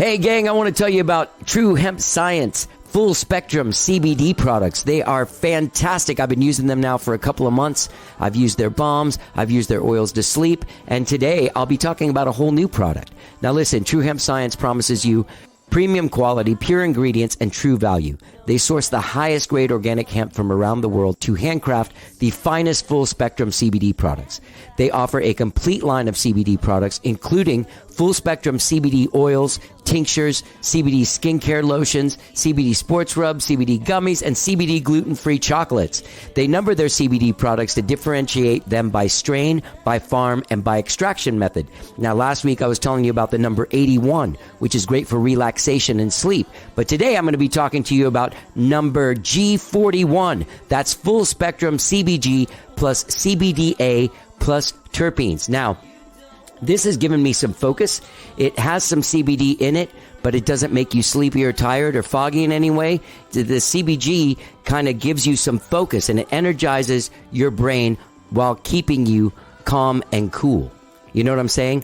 Hey, gang, I want to tell you about True Hemp Science full spectrum CBD products. They are fantastic. I've been using them now for a couple of months. I've used their balms. I've used their oils to sleep. And today I'll be talking about a whole new product. Now listen, True Hemp Science promises you premium quality, pure ingredients, and true value. They source the highest grade organic hemp from around the world to handcraft the finest full spectrum CBD products. They offer a complete line of CBD products, including full spectrum CBD oils, tinctures, CBD skincare lotions, CBD sports rubs, CBD gummies, and CBD gluten-free chocolates. They number their CBD products to differentiate them by strain, by farm, and by extraction method. Now, last week I was telling you about the number 81, which is great for relaxation and sleep. But today I'm going to be talking to you about number G41. That's full spectrum CBG plus CBDA plus terpenes. Now, this has given me some focus. It has some CBD in it, but it doesn't make you sleepy or tired or foggy in any way. The CBG kind of gives you some focus, and it energizes your brain while keeping you calm and cool. You know what I'm saying?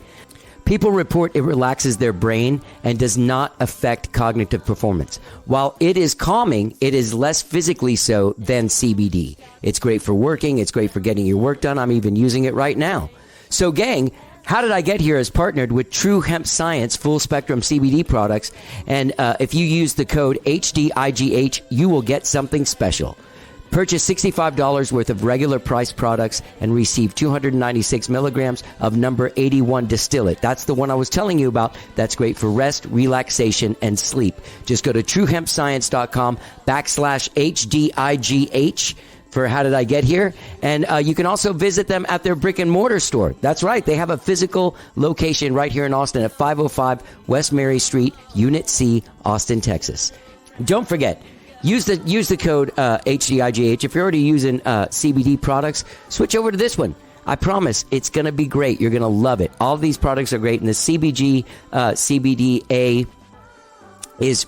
People report it relaxes their brain and does not affect cognitive performance. While it is calming, it is less physically so than CBD. It's great for working. It's great for getting your work done. I'm even using it right now. So, gang, How Did I Get Here is partnered with True Hemp Science full spectrum CBD products. And if you use the code HDIGH, you will get something special. Purchase $65 worth of regular price products and receive 296 milligrams of number 81 distillate. That's the one I was telling you about. That's great for rest, relaxation, and sleep. Just go to truehempscience.com/HDIGH for How Did I Get Here? And you can also visit them at their brick and mortar store. That's right. They have a physical location right here in Austin at 505 West Mary Street, Unit C, Austin, Texas. Don't forget, use the code HDIGH. If you're already using CBD products, switch over to this one. I promise it's going to be great. You're going to love it. All of these products are great, and the CBDA is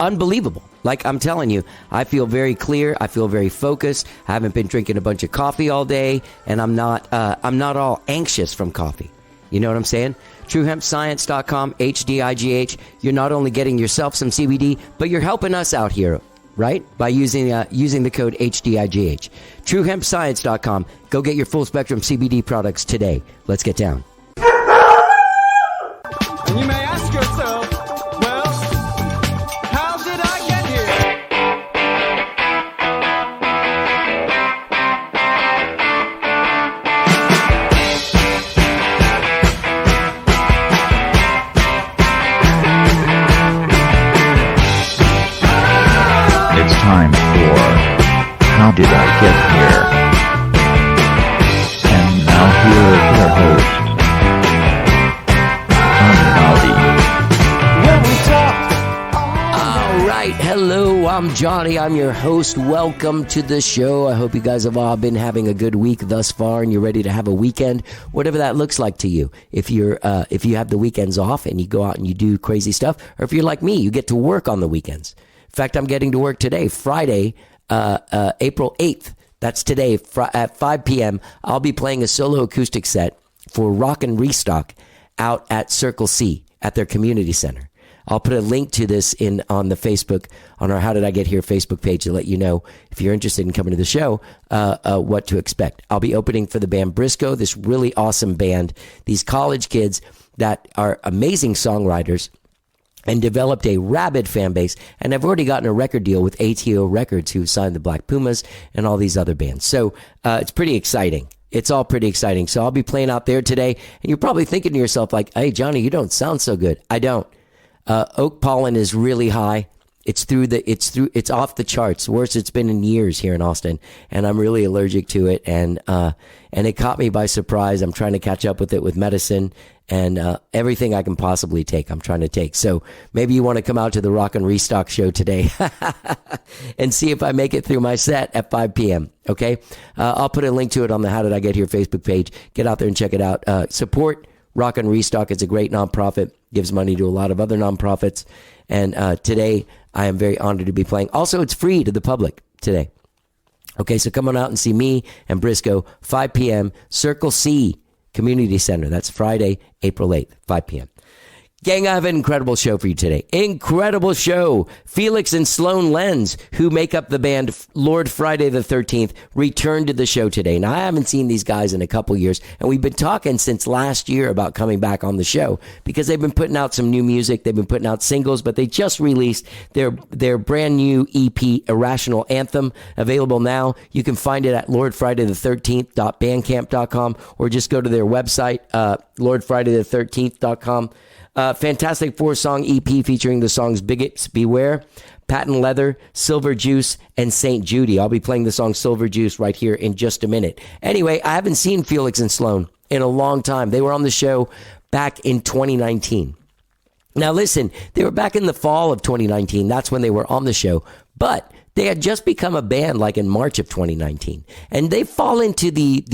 unbelievable. Like I'm telling you, I feel very clear. I feel very focused. I haven't been drinking a bunch of coffee all day, and I'm not all anxious from coffee. You know what I'm saying? TrueHempScience.com, HDIGH. You're not only getting yourself some CBD, but you're helping us out here, right? By using the code HDIGH. TrueHempScience.com. Go get your full spectrum CBD products today. Let's get down. And you may ask yourself, well, how did I get here? It's time for How Did I Get Here? And now here is your host, All right. Hello, I'm Johnny. I'm your host. Welcome to the show. I hope you guys have all been having a good week thus far and you're ready to have a weekend, whatever that looks like to you. If you have the weekends off and you go out and you do crazy stuff, or if you're like me, you get to work on the weekends. In fact, I'm getting to work today, Friday, April 8th. That's today at 5 p.m. I'll be playing a solo acoustic set for Rock and Restock out at Circle C at their community center. I'll put a link to this on the Facebook, on our How Did I Get Here Facebook page to let you know, if you're interested in coming to the show, what to expect. I'll be opening for the band Briscoe, this really awesome band, these college kids that are amazing songwriters and developed a rabid fan base. And I've already gotten a record deal with ATO Records, who signed the Black Pumas and all these other bands. So it's pretty exciting. It's all pretty exciting. So I'll be playing out there today. And you're probably thinking to yourself like, hey, Johnny, you don't sound so good. I don't. Oak pollen is really high. It's off the charts. Worst it's been in years here in Austin. And I'm really allergic to it. And it caught me by surprise. I'm trying to catch up with it with medicine. And everything I can possibly take, I'm trying to take. So maybe you want to come out to the Rock and Restock show today and see if I make it through my set at 5 p.m., okay? I'll put a link to it on the How Did I Get Here Facebook page. Get out there and check it out. Support Rock and Restock. It's a great nonprofit, gives money to a lot of other nonprofits. And today, I am very honored to be playing. Also, it's free to the public today. Okay, so come on out and see me and Briscoe, 5 p.m., Circle C Community Center. That's Friday, April 8th, 5 p.m. Gang, I have an incredible show for you today. Incredible show. Felix and Sloan Lenz, who make up the band Lord Friday the 13th, returned to the show today. Now, I haven't seen these guys in a couple years, and we've been talking since last year about coming back on the show because they've been putting out some new music. They've been putting out singles, but they just released their brand new EP, Irrational Anthem, available now. You can find it at lordfridaythe13th.bandcamp.com or just go to their website, lordfridaythe13th.com. Fantastic 4-song EP featuring the songs Bigots Beware, Patent Leather, Silver Juice, and St. Judy. I'll be playing the song Silver Juice right here in just a minute. Anyway, I haven't seen Felix and Sloan in a long time. They were on the show back in 2019. Now listen, they were back in the fall of 2019. That's when they were on the show. But they had just become a band like in March of 2019. And they fall into the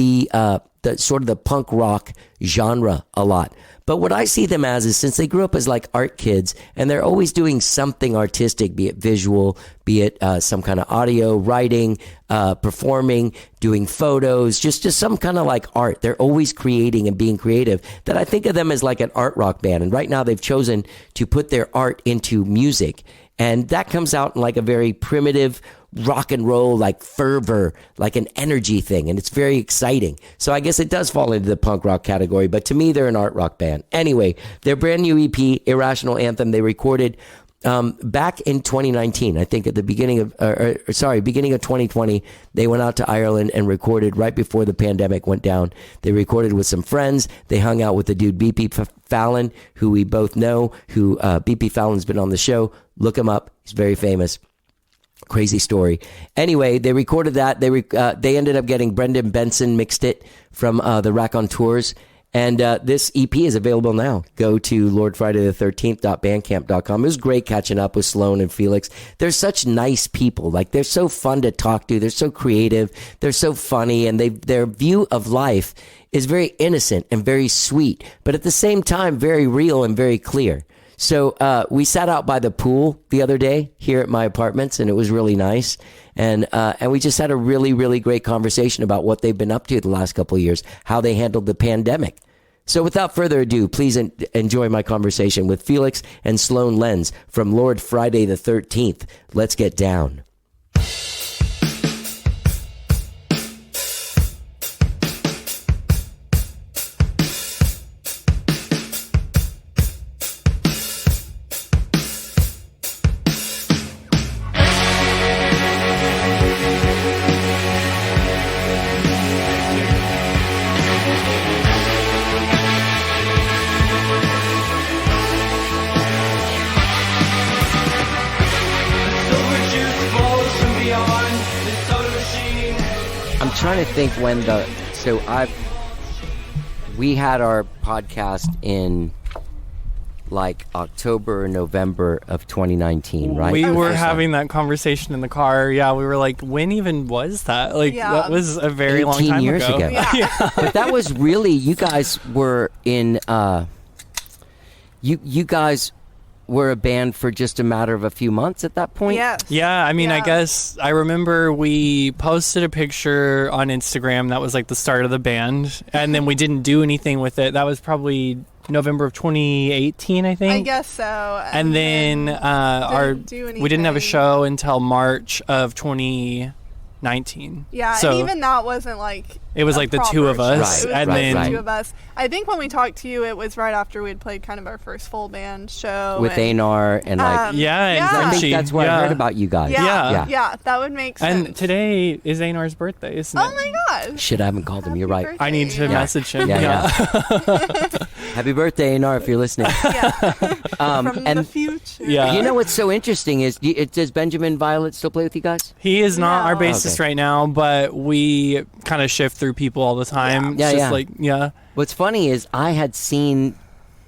sort of the punk rock genre a lot. But what I see them as is since they grew up as like art kids and they're always doing something artistic, be it visual, be it some kind of audio, writing, performing, doing photos, just some kind of like art. They're always creating and being creative, that I think of them as like an art rock band. And right now they've chosen to put their art into music. And that comes out in like a very primitive rock and roll, like fervor, like an energy thing. And it's very exciting. So I guess it does fall into the punk rock category. But to me, they're an art rock band. Anyway, their brand new EP, Irrational Anthem, they recorded back in 2019. I think at the beginning of 2020, they went out to Ireland and recorded right before the pandemic went down. They recorded with some friends. They hung out with the dude BP Fallon, who we both know, who BP Fallon's been on the show. Look him up. He's very famous. Crazy story. Anyway, they recorded that. They ended up getting Brendan Benson mixed it from the Raconteurs. And this EP is available now. Go to lordfridaythe13th.bandcamp.com. It was great catching up with Sloan and Felix. They're such nice people. Like, they're so fun to talk to. They're so creative. They're so funny. And their view of life is very innocent and very sweet, but at the same time, very real and very clear. So we sat out by the pool the other day here at my apartments, and it was really nice. And we just had a really, really great conversation about what they've been up to the last couple of years, how they handled the pandemic. So without further ado, please enjoy my conversation with Felix and Sloan Lenz from Lord Friday the 13th. Let's get down. Trying to think when we had our podcast in like October or November of 2019, right? We were having that conversation in the car. Yeah, we were like, when even was that? Like, that was a very long time years ago. Yeah. But that was really, you guys were in, you guys were a band for just a matter of a few months at that point? Yes. Yeah, I mean, I guess I remember we posted a picture on Instagram. That was like the start of the band. And then we didn't do anything with it. That was probably November of 2018, I think. I guess so. And then we didn't have a show until March of 2019. Yeah, so and even that wasn't like it was like the two of us. Right, and then the two of us. I think when we talked to you, it was right after we had played kind of our first full band show with Einar and like and I think that's where I heard about you guys. Yeah, that would make sense. And today is Einar's birthday, isn't it? Oh my gosh! Shit, I haven't called him. You're right. Birthday. I need to message him. Yeah. Happy birthday, Einar, if you're listening. From the future. Yeah. You know what's so interesting is, does Benjamin Violet still play with you guys? He is not our bassist right now, but we kind of shift through people all the time. What's funny is I had seen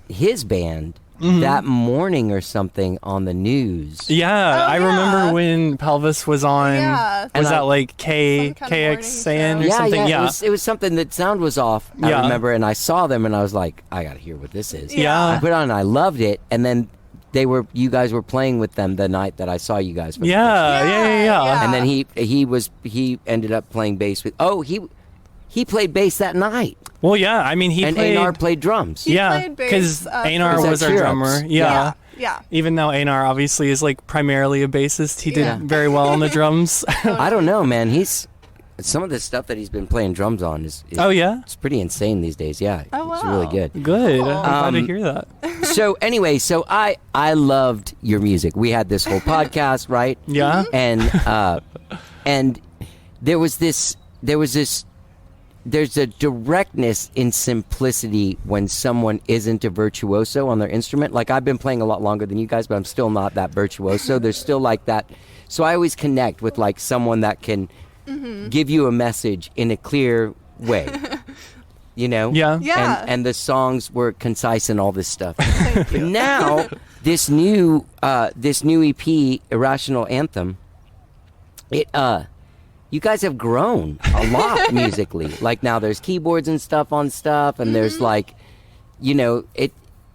his band that morning or something on the news. Yeah, I remember when Pelvis was on. Yeah. Was that like KXAN or something? Yeah. It was something that sound was off. I remember, and I saw them, and I was like, I gotta hear what this is. Yeah. I put it on, and I loved it, and then you guys were playing with them the night that I saw you guys. Yeah. And then he ended up playing bass with. he played bass that night, Well, yeah. I mean, he and played. Anar played drums. He Yeah, played bass, because for- Anar Was that was our Cheer drummer. Ups? Yeah. Yeah. Even though Anar obviously is like primarily a bassist, he did Yeah. very well on the drums. I don't know, man. He's some of the stuff that he's been playing drums on is Oh yeah, it's pretty insane these days. Yeah, Oh, it's wow. really good. good. I'm glad to hear that. So anyway, so I loved your music. We had this whole podcast, right? Yeah. And there's a directness in simplicity when someone isn't a virtuoso on their instrument. Like, I've been playing a lot longer than you guys, but I'm still not that virtuoso. There's still like that. So I always connect with like someone that can give you a message in a clear way. You know? Yeah. Yeah. And the songs were concise and all this stuff. But now this new EP, Irrational Anthem, you guys have grown a lot musically. Like, now there's keyboards and stuff on stuff, and there's like,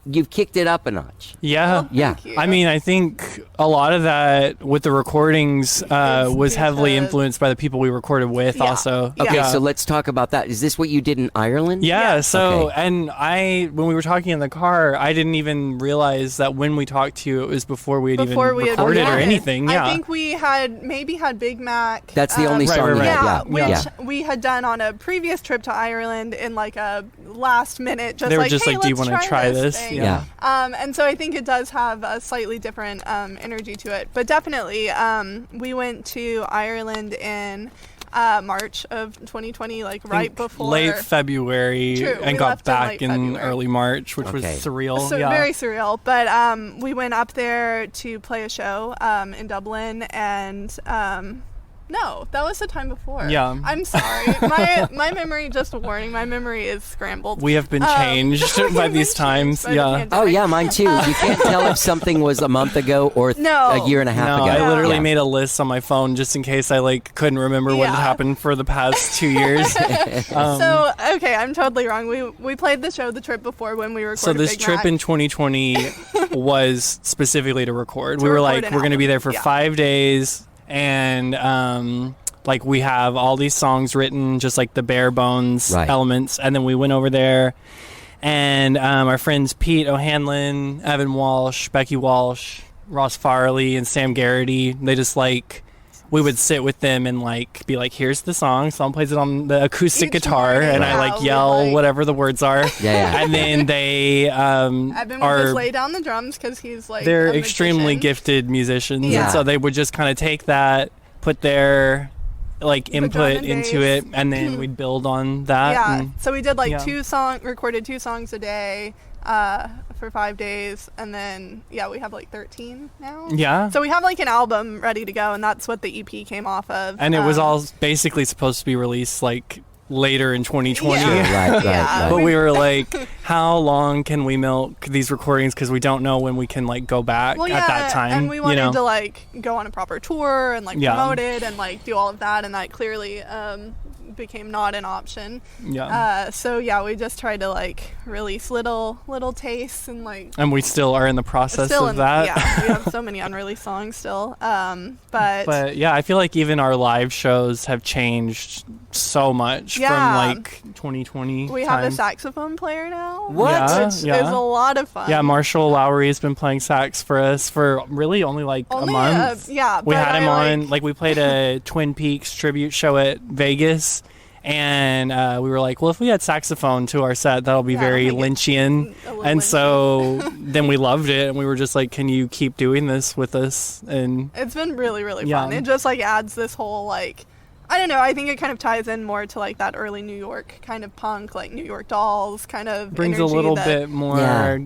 you've kicked it up a notch. Yeah. Yeah. Thank you. I mean, I think a lot of that with the recordings was heavily because- influenced by the people we recorded with Yeah. also. Yeah. Okay, Yeah. so let's talk about that. Is this what you did in Ireland? Yeah, so, Okay. and when we were talking in the car, I didn't even realize that when we talked to you, it was before we had Before even we had recorded or recorded. anything. Yeah. I think we had Big Mac. That's the only Right, song right, you right. had. Yeah, Yeah. which we had done on a previous trip to Ireland in like a last minute. Just They were like, just hey, like, "Do you let's wanna try this?" thing." Yeah. And so I think it does have a slightly different energy to it. But definitely, we went to Ireland in March of 2020, like I right think before. late February True, and we got left in back late in February. early March, which was Okay. surreal. So yeah. very surreal. But we went up there to play a show in Dublin, and no, that was the time before. Yeah. I'm sorry. My memory, just a warning, my memory is scrambled. We have been changed we've by been these times. changed by the Yeah. pandemic. Oh yeah, mine too. You can't tell if something was a month ago or No. a year and a half No, ago. I literally Yeah. made a list on my phone just in case I like couldn't remember what had Yeah. happened for the past 2 years. So okay, I'm totally wrong. We played the show the trip before when we recorded. So this Big trip Mac. in 2020 was specifically to record. To We were record like, an we're going to be album. there for Yeah. 5 days, and like we have all these songs written, just like the bare bones Right. elements, and then we went over there, and our friends Pete O'Hanlon, Evan Walsh, Becky Walsh, Ross Farley, and Sam Garrity, they just like. We would sit with them and like be like, "Here's the song." Someone plays it on the acoustic Each guitar, morning, and I yeah, like we, yell like- whatever the words are. Yeah. And then they Evan would are just lay down the drums because he's like they're a extremely magician. gifted musicians, Yeah. and so they would just kind of take that, put their like drum input and into bass. it, and then we'd build on that. Yeah. and- So we did like yeah. recorded 2 songs a day for 5 days, and then we have like 13 now. yeah. So we have like an album ready to go, and that's what the EP came off of. And it was all basically supposed to be released like later in 2020. Yeah. Right. Yeah. But we were like, how long can we milk these recordings? Because we don't know when we can like go back Well, at that time. and we wanted you know? to like go on a proper tour and like Yeah. promote it and like do all of that, and that clearly became not an option. yeah. So we just tried to like release little tastes and like And we still are in the process still of in, that. Yeah, we have so many unreleased songs still. But yeah, I feel like even our live shows have changed so much Yeah. from like 2020. we have a time. saxophone player now. What? Yeah, Which yeah. is a lot of fun. Yeah, Marshall Lowry has been playing sax for us for really only like Only a month. we We but had him I, on, like we played a Twin Peaks tribute show at Vegas, and we were like, well, if we had saxophone to our set, that'll be Yeah, very it'll make it Lynchian. a little And Lynchian. so then we loved it, and we were just like, can you keep doing this with us? And It's been really, really Yeah. fun. It just like adds this whole like, I don't know. I think it kind of ties in more to like that early New York kind of punk, like New York Dolls kind of brings a energy little that- bit more, Yeah.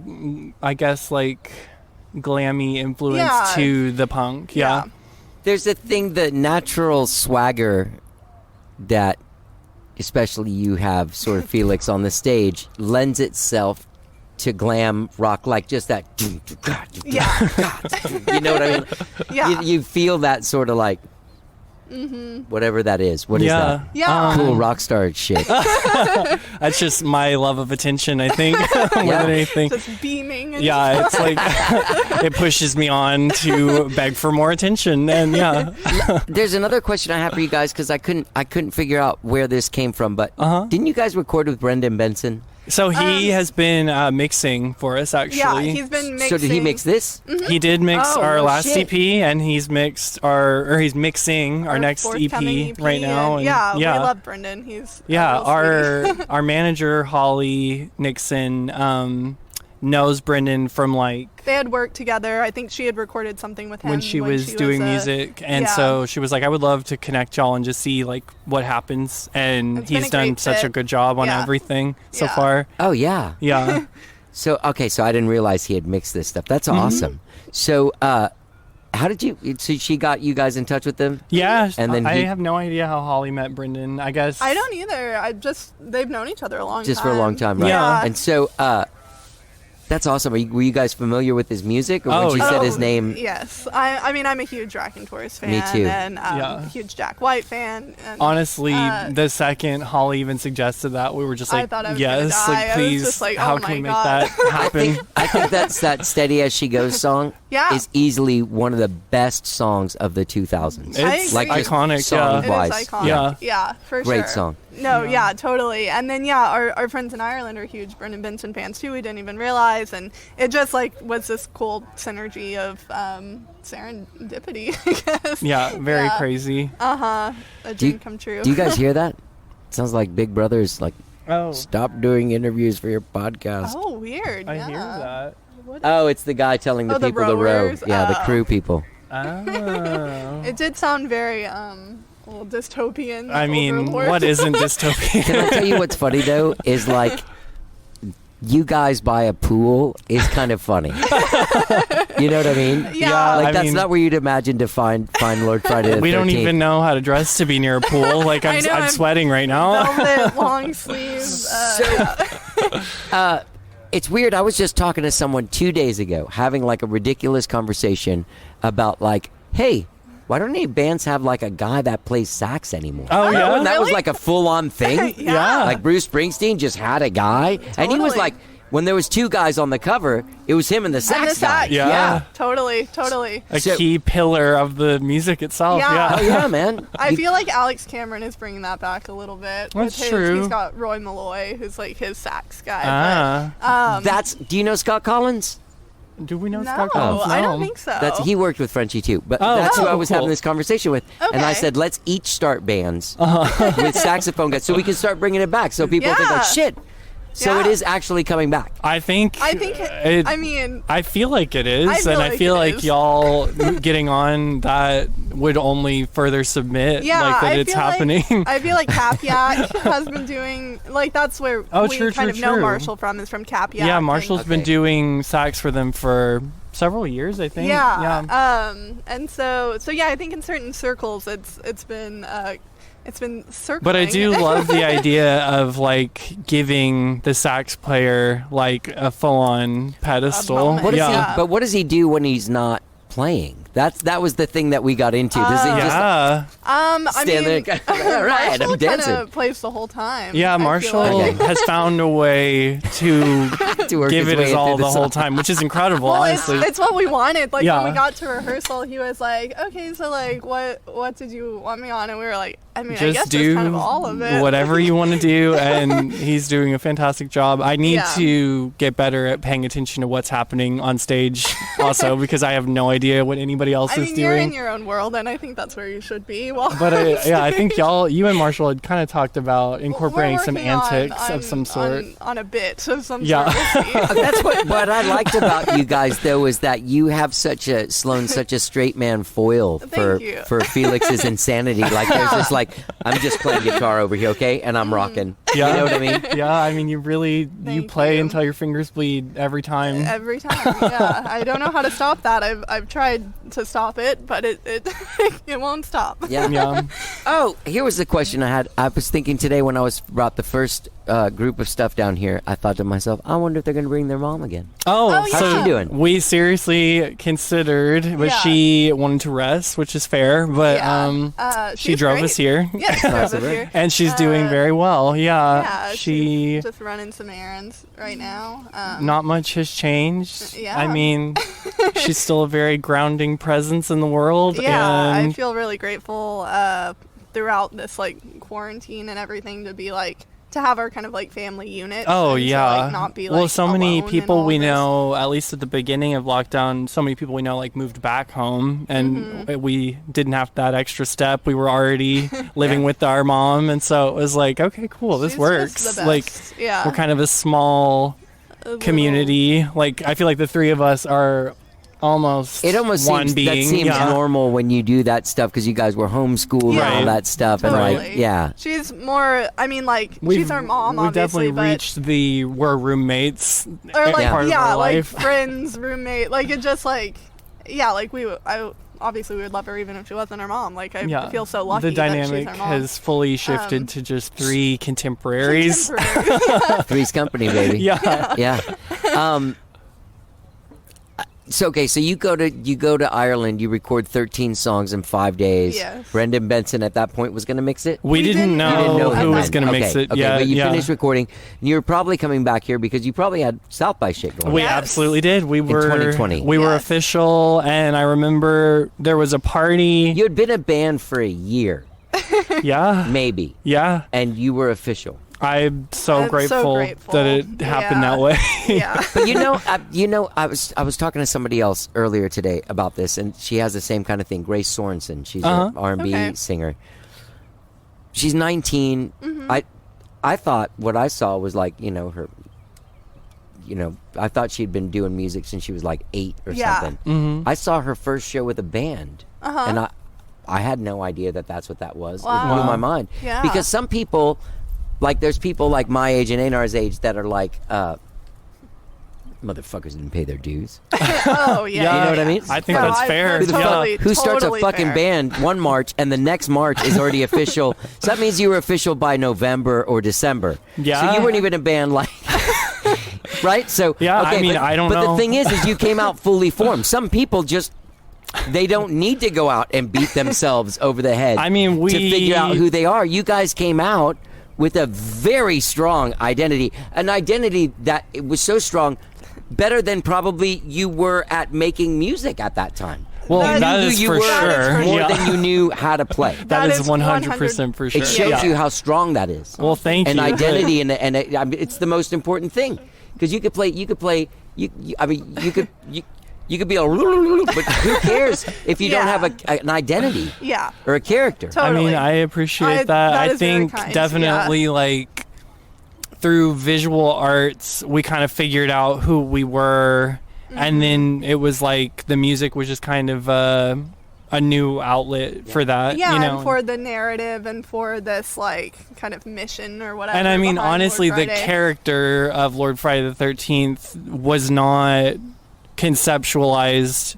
I guess, like glammy influence Yeah. to the punk. Yeah. There's a thing, the natural swagger that especially you have, sort of Felix, on the stage, lends itself to glam rock, like just that. Yeah, You know what I mean? yeah. You feel that sort of like, whatever that is. What is that? Yeah. Cool rock star shit. That's just my love of attention, I think, more than anything. Just beaming. And Yeah, it's like it pushes me on to beg for more attention, and There's another question I have for you guys because I couldn't figure out where this came from. But didn't you guys record with Brendan Benson? So he has been mixing for us, actually. Yeah, he's been mixing. So did he mix this? He did mix Oh, our no last shit. EP, and he's mixing our next forthcoming EP right now. And And we love Brendan. He's a yeah. real sweetie. Our manager Holly Nixon knows Brendan from like They had worked together. I think she had recorded something with him when she was doing music, and yeah. so she was like, I would love to connect y'all and just see like what happens, and It's been he's a done great such a fit. good job on Yeah. everything so Yeah. far. Oh yeah. Yeah. So so I didn't realize he had mixed this stuff. That's awesome. So how did you? So she got you guys in touch with them? Yeah, And then I he- have no idea how Holly met Brendan. I guess I don't either. They've known each other a long time. Just for a long time, right? Yeah. And so that's awesome. Were you guys familiar with his music, or when Oh, you said his Oh, name? Yes. I mean, I'm a huge Raconteurs fan. Me too. And Yeah. huge Jack White fan. And, Honestly, the second Holly even suggested that, we were just I like, thought I was gonna yes, die. like I was please, just like, how oh can my we make God. that happen? I think that's that "Steady as She Goes" song. Yeah. Is easily one of the best songs of the 2000s. It's like just iconic, song yeah. It wise. is iconic. Yeah. Yeah, for Great sure. song. No, yeah, totally. And then our friends in Ireland are huge Brendan Benson fans too. We didn't even realize, and it just like was this cool synergy of serendipity, I guess. Yeah, very Yeah. crazy. A Do you- dream come true. Do you guys hear that? Sounds like Big Brother's like, Oh, stop doing interviews for your podcast. Oh, weird. I yeah. hear that. What- Oh, it's the guy telling the Oh, the people to row. rowers? Yeah, the Oh. crew people. Oh. It did sound very a little dystopian. I mean, overlord. what isn't dystopian? Can I tell you what's funny though? Is like you guys buy a pool is kind of funny. You know what I mean? Yeah. Like I that's mean- not where you'd imagine to find Lord Friday the 13th. We don't even know how to dress to be near a pool. Like I know, I'm I'm sweating right now. Velvet long sleeves. It's weird. I was just talking to someone 2 days ago, having like a ridiculous conversation about like, hey, why don't any bands have like a guy that plays sax anymore? Oh, yeah? And that was really? like a full-on thing. Yeah. Like Bruce Springsteen just had a guy, and he was Totally. like, when there was two guys on the cover, it was him and the sax the guy. sax. Yeah. Totally. A So- key pillar of the music itself. Yeah. Oh yeah, man. I feel like Alex Cameron is bringing that back a little bit. That's with true. He's got Roy Malloy, who's like his sax guy. Ah. That's. Do you know Scott Collins? Do we know But, Scott no, Collins? I don't No. think so. That's he worked with Frenchie too, but Oh, that's who I was cool. having this conversation with, and I Okay. said, let's each start bands with saxophone guys, so we can start bringing it back, so people think like Yeah. shit. So Yeah. it is actually coming back. I think. I think. it- I mean, I feel like it is, I feel and I like feel it like is. y'all getting on that would only further submit yeah, like that I it's feel happening. Like, I feel like Cap Yak has been doing like that's where Oh, we true, kind true, of know true. Marshall from is from Cap Yak. yeah, and- Marshall's been Okay. doing sax for them for several years, I think. Yeah. And so yeah, I think in certain circles it's been circling. But I do love the idea of like giving the sax player like a full-on pedestal. moment. What does Yeah. he? But what does he do when he's not playing? That was the thing that we got into. Does he just Yeah, I stand there mean, and go, all right, I'm Marshall dancing. kinda plays the whole time. yeah. I feel Marshall like. Okay. has found a way to to work give his it way his through all the whole song? time, which is incredible, Well, honestly. it's what we wanted. Like Yeah. when we got to rehearsal, he was like, "Okay, so like, what did you want me on?" And we were like, "I mean, I guess Just that's do kind of all of it." whatever you want to do, and he's doing a fantastic job. I need Yeah. to get better at paying attention to what's happening on stage, also because I have no idea what anybody else I is mean, you're in doing. your own world, and I think that's where you should be. Well, But I think you and Marshall had kind of talked about incorporating some antics of some sort. on a bit of some Yeah. sort. We'll see. That's what I liked about you guys though is that you have such a straight man foil for you. Felix's insanity. Like there's just like I'm just playing guitar over here, okay, and I'm rocking. Yeah. You know what I mean? Yeah, I mean, you Thank play you. until your fingers bleed every time. Every time, yeah. I don't know how to stop that. I've tried to stop it, but it it won't stop. Yeah. Yeah. Oh, here was the question I had. I was thinking today when I brought the first group of stuff down here, I thought to myself, I wonder if they're going to bring their mom again. Oh, How's yeah. she doing? We seriously considered, but Yeah. she wanted to rest, which is fair. But she she's drove great. us here, Yeah, she drove us here. and she's doing very well. Yeah, Yeah, she. she's just running some errands right now. Not much has changed. Yeah. I mean, she's still a very grounding presence in the world. Yeah, I and feel really grateful throughout this like quarantine and everything to be like to have our kind of like family unit. Oh and to, yeah. like, not be like well, so many alone in people all we this. know, at least at the beginning of lockdown, so many people we know like moved back home, and we didn't have that extra step. We were already living with our mom, and so it was like, okay, cool, this She's works. just the Like, best. Yeah. we're kind of a small community. Like, I feel like the three of us are almost It almost one seems being. that seems yeah. normal when you do that stuff because you guys were homeschooled Yeah. and all that stuff, and Totally. like, yeah. She's more. I mean, like she's our mom, We've obviously, definitely but reached the we're roommates or like part of yeah, our like life. friends, roommate. Like it just like yeah, like obviously we would love her even if she wasn't our mom. Like I feel so lucky The that dynamic she's our mom. has fully shifted to just three contemporaries. Contemporary. Three's company, baby. Yeah. Yeah. So okay, so you go to Ireland. You record 13 songs in 5 days. Yes. Brendan Benson at that point was going to mix it. We didn't know, You didn't know who him was then. going to mix Okay, it. Okay, Yeah, but you yeah. finished recording. And you were probably coming back here because you probably had South by shit going. We on. Yes. absolutely did. We were 2020. We were Yes. official, and I remember there was a party. You had been a band for a year, Yeah, maybe, yeah. and you were official. I'm so I'm so grateful grateful. that it happened Yeah. that way. yeah. But I was talking to somebody else earlier today about this, and she has the same kind of thing. Grace Sorensen, she's an R&B Okay. singer. She's 19. I thought what I saw was like her. I thought she'd been doing music since she was like 8 or Yeah. something. I saw her first show with a band, and I had no idea that that's what that was. It blew Wow. my mind. Yeah. Because some people, like there's people like my age and Einar's age that are like, motherfuckers didn't pay their dues. Oh yeah. Yeah. You know what I mean? I think No, that's I- fair. that's Yeah. totally- Who starts a totally fucking fair. band one March and the next March is already official? So that means you were official by November or December. Yeah. So you weren't even a band like. Right? So Yeah, I okay, mean, but, I don't but know. the thing is you came out fully formed. Some people just they don't need to go out and beat themselves over the head. I mean, to figure out who they are. You guys came out with a very strong identity, an identity that it was so strong, better than probably you were at making music at that time. Well, That that You is knew for you were sure. more Yeah. than you knew how to play. that is is 100% for sure. It shows Yeah. you how strong that is. Well, thank An you. identity and I mean, it's the most important thing because you could play. I mean, you could be a but who cares if you don't Yeah. have an identity Yeah. or a character? Totally. I mean, I appreciate that. that I is very think kind, definitely like through visual arts, we kind of figured out who we were, and then it was like the music was just kind of a new outlet for that. Yeah, you know? and for the narrative and for this like kind of mission or whatever. And I mean, behind honestly, Lord the Friday. character of Lord Friday the 13th was not conceptualized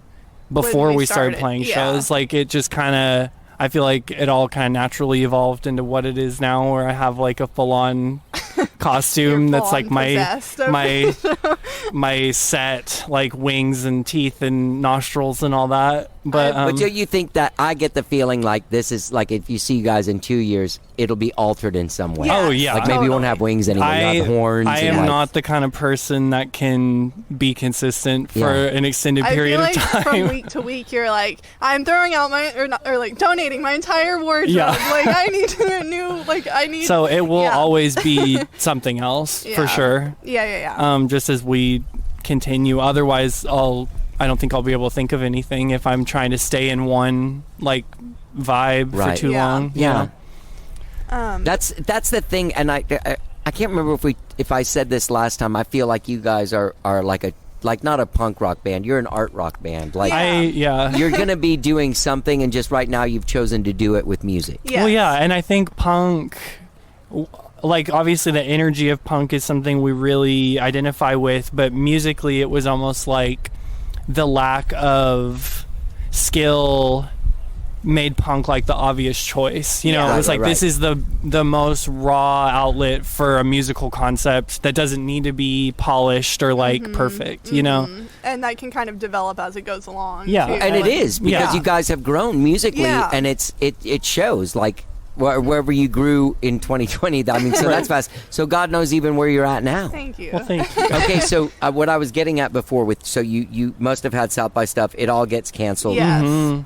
before we we started started, playing yeah. shows. Like, it just kind of, I feel like it all kind of naturally evolved into what it is now, where I have like a full-on costume You're that's like full-on possessed of my set, like wings and teeth and nostrils and all that. But But do you think that I get the feeling like this is like if you see you guys in 2 years, it'll be altered in some way? Yeah. Oh, yeah. Like maybe you won't have wings anymore. You have horns. I and am like- not the kind of person that can be consistent for Yeah. an extended I period feel like of time. from week to week, you're like, I'm throwing out or like donating my entire wardrobe. Yeah. Like I need a new, like I need. So it will Yeah. always be something else for Yeah. sure. Yeah. Just as we continue. Otherwise, I don't think I'll be able to think of anything if I'm trying to stay in one like vibe Right. for too Yeah. long. Yeah. Yeah. That's the thing, and I can't remember if I said this last time. I feel like you guys are like not a punk rock band. You're an art rock band. Like Yeah. you're gonna be doing something, and just right now you've chosen to do it with music. Yes. Well, yeah, and I think punk, like obviously the energy of punk is something we really identify with, but musically it was almost like the lack of skill made punk like the obvious choice. You know, it was like this is the most raw outlet for a musical concept that doesn't need to be polished or like perfect, you know. And that can kind of develop as it goes along. Yeah. too. And it is, because you guys have grown musically, Yeah. and it shows, like wherever you grew in 2020. I mean, so that's fast. So God knows even where you're at now. Thank you. Well, thank you. Okay, so what I was getting at before so you must have had South by stuff. It all gets canceled. Yes.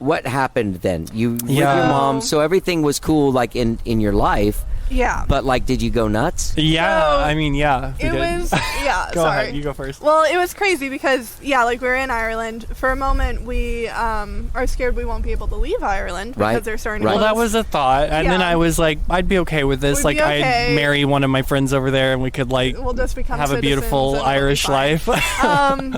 What happened then? You with your Yeah. mom, so everything was cool, like in your life. Yeah. But like, did you go nuts? Yeah, So, I mean, yeah. we It did. was, yeah, Go sorry. ahead, you go first. Well, it was crazy because, like we were in Ireland. For a moment, we are scared we won't be able to leave Ireland because Right. they're starting to Right. Well, that was a thought, and then Yeah. I was like, I'd be okay with this. We'd Like, be okay. I'd marry one of my friends over there, and we could like We'll just become have a citizens beautiful and it'll be Irish fine. life.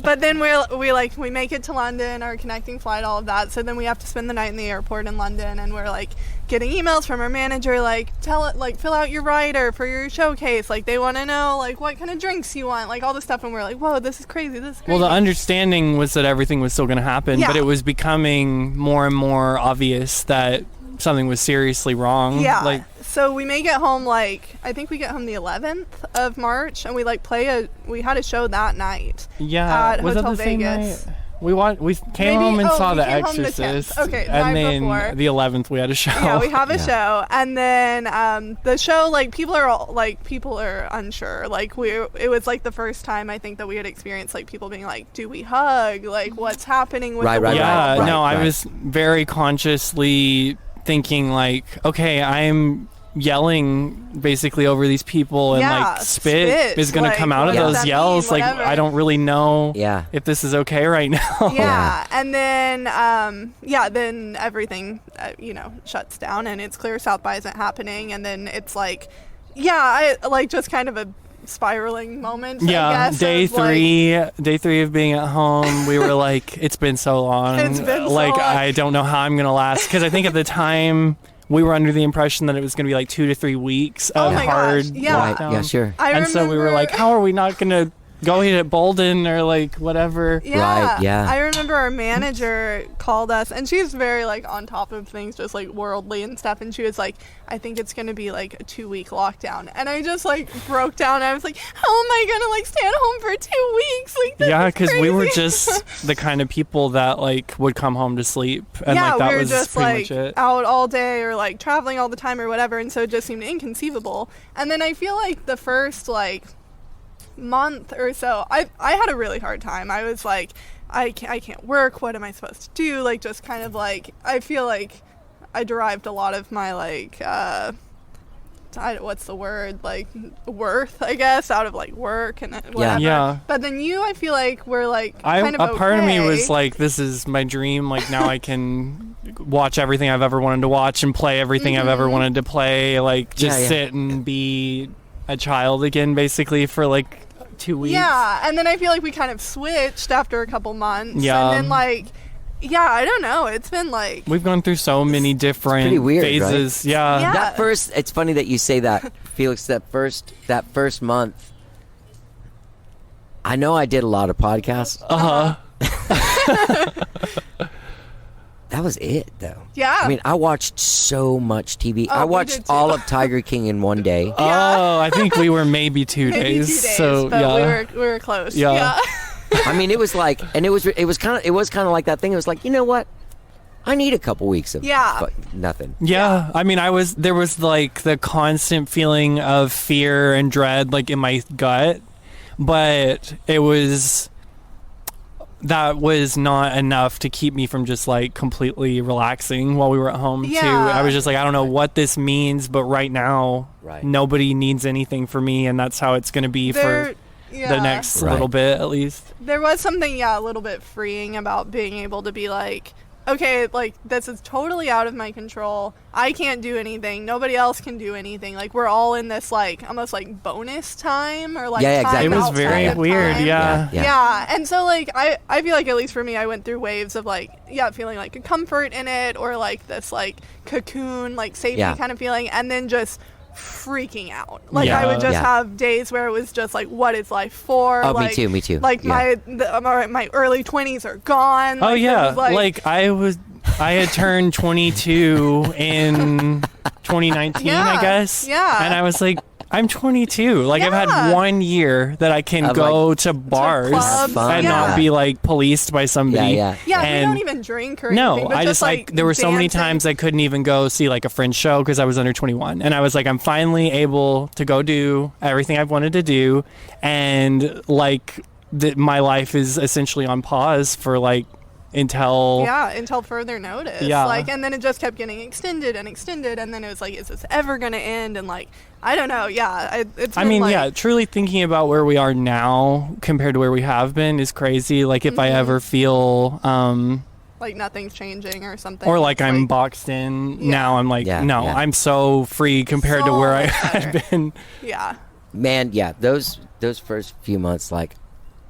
But then we make it to London, our connecting flight, all of that. So then we have to spend the night in the airport in London, and we're like getting emails from our manager, like fill out your rider for your showcase. Like they want to know like what kind of drinks you want, like all this stuff. And we're like, whoa, this is crazy. This is crazy. Well, the understanding was that everything was still going to happen, but Yeah. it was becoming more and more obvious that something was seriously wrong. Yeah. Like, So we may get home I think we get home the 11th of March, and we we had a show that night. yeah, At was Hotel that the same Vegas. night? We came Maybe- home and saw we The came home the 10th. Exorcist. Okay, the and night then before. the 11th we had a show. Yeah, we have a show, and then the show, like people are unsure. Like it was like the first time I think that we had experienced like people being like, "Do we hug? Like what's happening with Right, the right, world?" Yeah, right, no, I right. was very consciously thinking like, okay, I'm yelling basically over these people, and Yeah, like spit is going like, to come out of what does those that yells. mean? Like Whatever. I don't really know Yeah. if this is okay right now. Yeah, and then then everything shuts down, and it's clear South by isn't happening, and then it's like, I like just kind of a spiraling moment. I Yeah, guess, day of, like, three of being at home, we were like, it's been so long. It's been so like long. I don't know how I'm gonna last, because I think at the time we were under the impression that it was gonna be like 2 to 3 weeks Oh of my hard gosh, yeah. Right. lockdown. Yeah, sure. And so we were like, how are we not gonna go eat at Bolden or like whatever? Yeah. Right, yeah. I remember our manager called us, and she's very like on top of things, just like worldly and stuff. And she was like, I think it's going to be like a 2-week lockdown. And I just like broke down. I was like, how am I going to like stay at home for 2 weeks? Like, this Yeah, is because we were crazy. just the kind of people that like would come home to sleep, and yeah, like that we were was just pretty like much it. out all day or like traveling all the time or whatever. And so it just seemed inconceivable. And then I feel like the first like month or so, I had a really hard time. I was like, I can't work. What am I supposed to do? Like, just kind of like, I feel like I derived a lot of my like, what's the word? Like worth, I guess, out of like work and whatever. Yeah. But then I feel like we're like A kind of part of me okay. was like, this is my dream. Like now I can watch everything I've ever wanted to watch and play everything I've ever wanted to play. Like just Yeah. sit and be a child again, basically for like 2 weeks. Yeah, and then I feel like we kind of switched after a couple months. Yeah. And then like, I don't know. It's been like, We've gone through so many different pretty weird, phases. right? Yeah. That first, it's funny that you say that, Felix. That first month, I know I did a lot of podcasts. That was it, though. Yeah. I mean, I watched so much TV. I we watched did too. all of Tiger King in one day. Oh, I think we were maybe 2 maybe days. 2 days, So but yeah. we were close. Yeah. Yeah. I mean, it was like, and it was kind of like that thing. It was like, you know what? I need a couple weeks of nothing. Yeah, I mean, there was like the constant feeling of fear and dread, like in my gut, but that was not enough to keep me from just like completely relaxing while we were at home too. Yeah. I was just like, I don't know what this means, but right now, Right. nobody needs anything from me, and that's how it's going to be for the next Right. little bit at least. There was something, a little bit freeing about being able to be like, okay, like this is totally out of my control. I can't do anything. Nobody else can do anything. Like we're all in this like almost like bonus time or like Yeah, time exactly. It was outside very of weird. time. Yeah. Yeah, and so like I feel like at least for me I went through waves of like feeling like a comfort in it or like this like cocoon like safety Yeah. kind of feeling, and then just freaking out. Like Yeah. I would just Yeah. have days where it was just like, what is life for? Oh, me like, too, me too. Like Yeah. my early 20s are gone. Oh Like, it yeah, was I had turned 22 in 2019, Yeah, I guess. yeah. And I was like, I'm 22. Like I've had Yeah. 1 year that I can Of, go like, to bars clubs, fun. and yeah. not be like policed by somebody. Yeah, Yeah, we And don't even drink or no, anything. But I just like there were so many dancing. times I couldn't even go see like a friend's show because I was under 21, and I was like, I'm finally able to go do everything I've wanted to do, and like my life is essentially on pause for like until until further notice. Yeah. Like, and then it just kept getting extended, and then it was like, is this ever gonna end? And like, I don't know. Yeah, it's. I been, mean, like, yeah, truly thinking about where we are now compared to where we have been is crazy. Like if I ever feel like nothing's changing or something. or like It's I'm boxed in Yeah. now, I'm like, Yeah, no, yeah. I'm so free compared to So where I much had better. been. Yeah. Man, yeah, those first few months, like,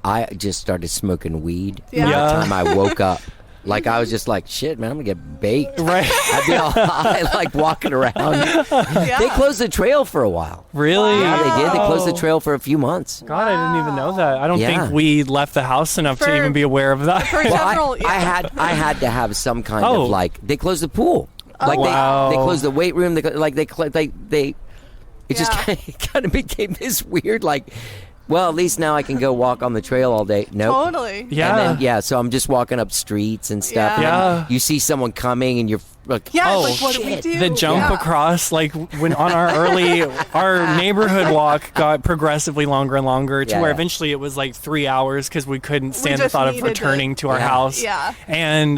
I just started smoking weed Yeah. by Yeah. the time I woke up. Like, I was just like, shit, man, I'm gonna get baked. Right. I'd be all high, like, walking around. Yeah. They closed the trail for a while. Really? Yeah, they did. They closed the Oh. trail for a few months. God, I didn't even know that. I don't Yeah. think we left the house enough to For- even be aware of that. For Well, several, I had to have some kind Oh. of, like, they closed the pool. Like, Wow. they closed the weight room. They it just Yeah. kind of became this weird, like, well, at least now I can go walk on the trail all day. Nope. Totally. Yeah. And then, so I'm just walking up streets and stuff. and Yeah. then you see someone coming and you're like, Yeah. Oh, it's like, what do we shit. do? The jump Yeah. across, like when on our neighborhood walk got progressively longer and longer to Yeah, where yeah. eventually it was like 3 hours because we couldn't stand the just thought of needed to- returning to our Yeah. house. Yeah. And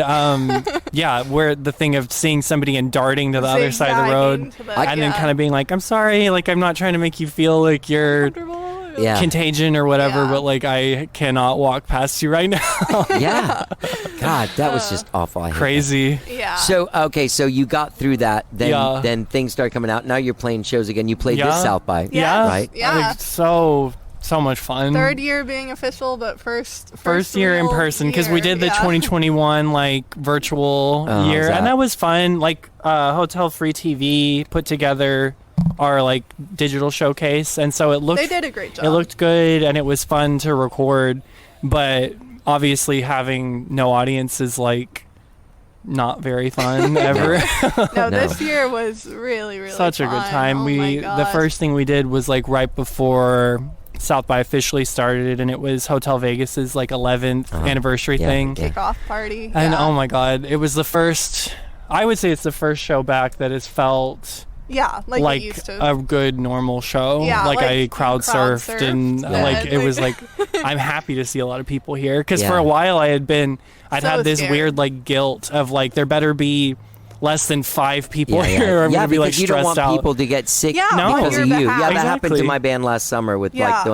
yeah, where the thing of seeing somebody and darting to the other side of the road Zigzagging to the- and then yeah. kind of being like, I'm sorry, like I'm not trying to make you feel like you're Comfortable. Yeah. contagion or whatever, Yeah. but like I cannot walk past you right now. yeah. God, that was just awful. I hate that. Crazy. Yeah. So, okay, so you got through that. Then, Yeah. then things started coming out. Now you're playing shows again. You played this Yeah. South by. Yeah. Right? Yeah. Like, so much fun. Third year being official, but First year in real person because we year, did the yeah. 2021 like virtual Oh, how's year, that? and that was fun. Like Hotel Free TV put together our like digital showcase, and so it looked They did a great job. it looked good and it was fun to record, but obviously having no audience is like not very fun ever. No, No. this year was really, really Such a good fun. time. Oh my The gosh. first thing we did was like right before South by officially started, and it was Hotel Vegas's like 11th anniversary Yeah, thing. yeah. kickoff party. And yeah. oh my god, it was the first. I would say it's the first show back that has felt Yeah, like, like it used to. a good normal show. Yeah, like like I you crowd surfed and Yeah. like it like- was like I'm happy to see a lot of people here because for Yeah. a while I'd So had this scared. weird like guilt of like there better be less than 5 people Yeah, here or I'm yeah, gonna be like because you don't stressed want out. people to get sick Yeah, No. because on of your you. behalf. Yeah, that happened to Exactly. my band last summer with Yeah. like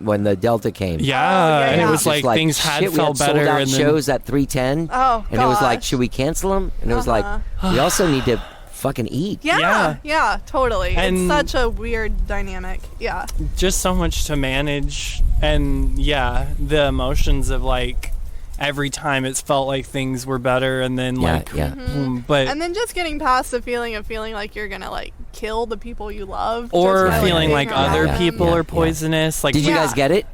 when the Delta came. Yeah, yeah, and it yeah. was Just like things had shit, we felt had better sold out and then shows at 310. Oh, and it was like, gosh. should we cancel them? And it was like, we also need to fucking eat. Yeah, yeah, totally. And- it's such a weird dynamic. Yeah. just so much to manage, and yeah, the emotions of like every time it's felt like things were better and then Yeah, like yeah. boom, but And then just getting past the feeling of feeling like you're gonna like kill the people you love, or just by, feeling being like around other them. people Yeah, are yeah. poisonous. Like Did you Yeah. guys get it?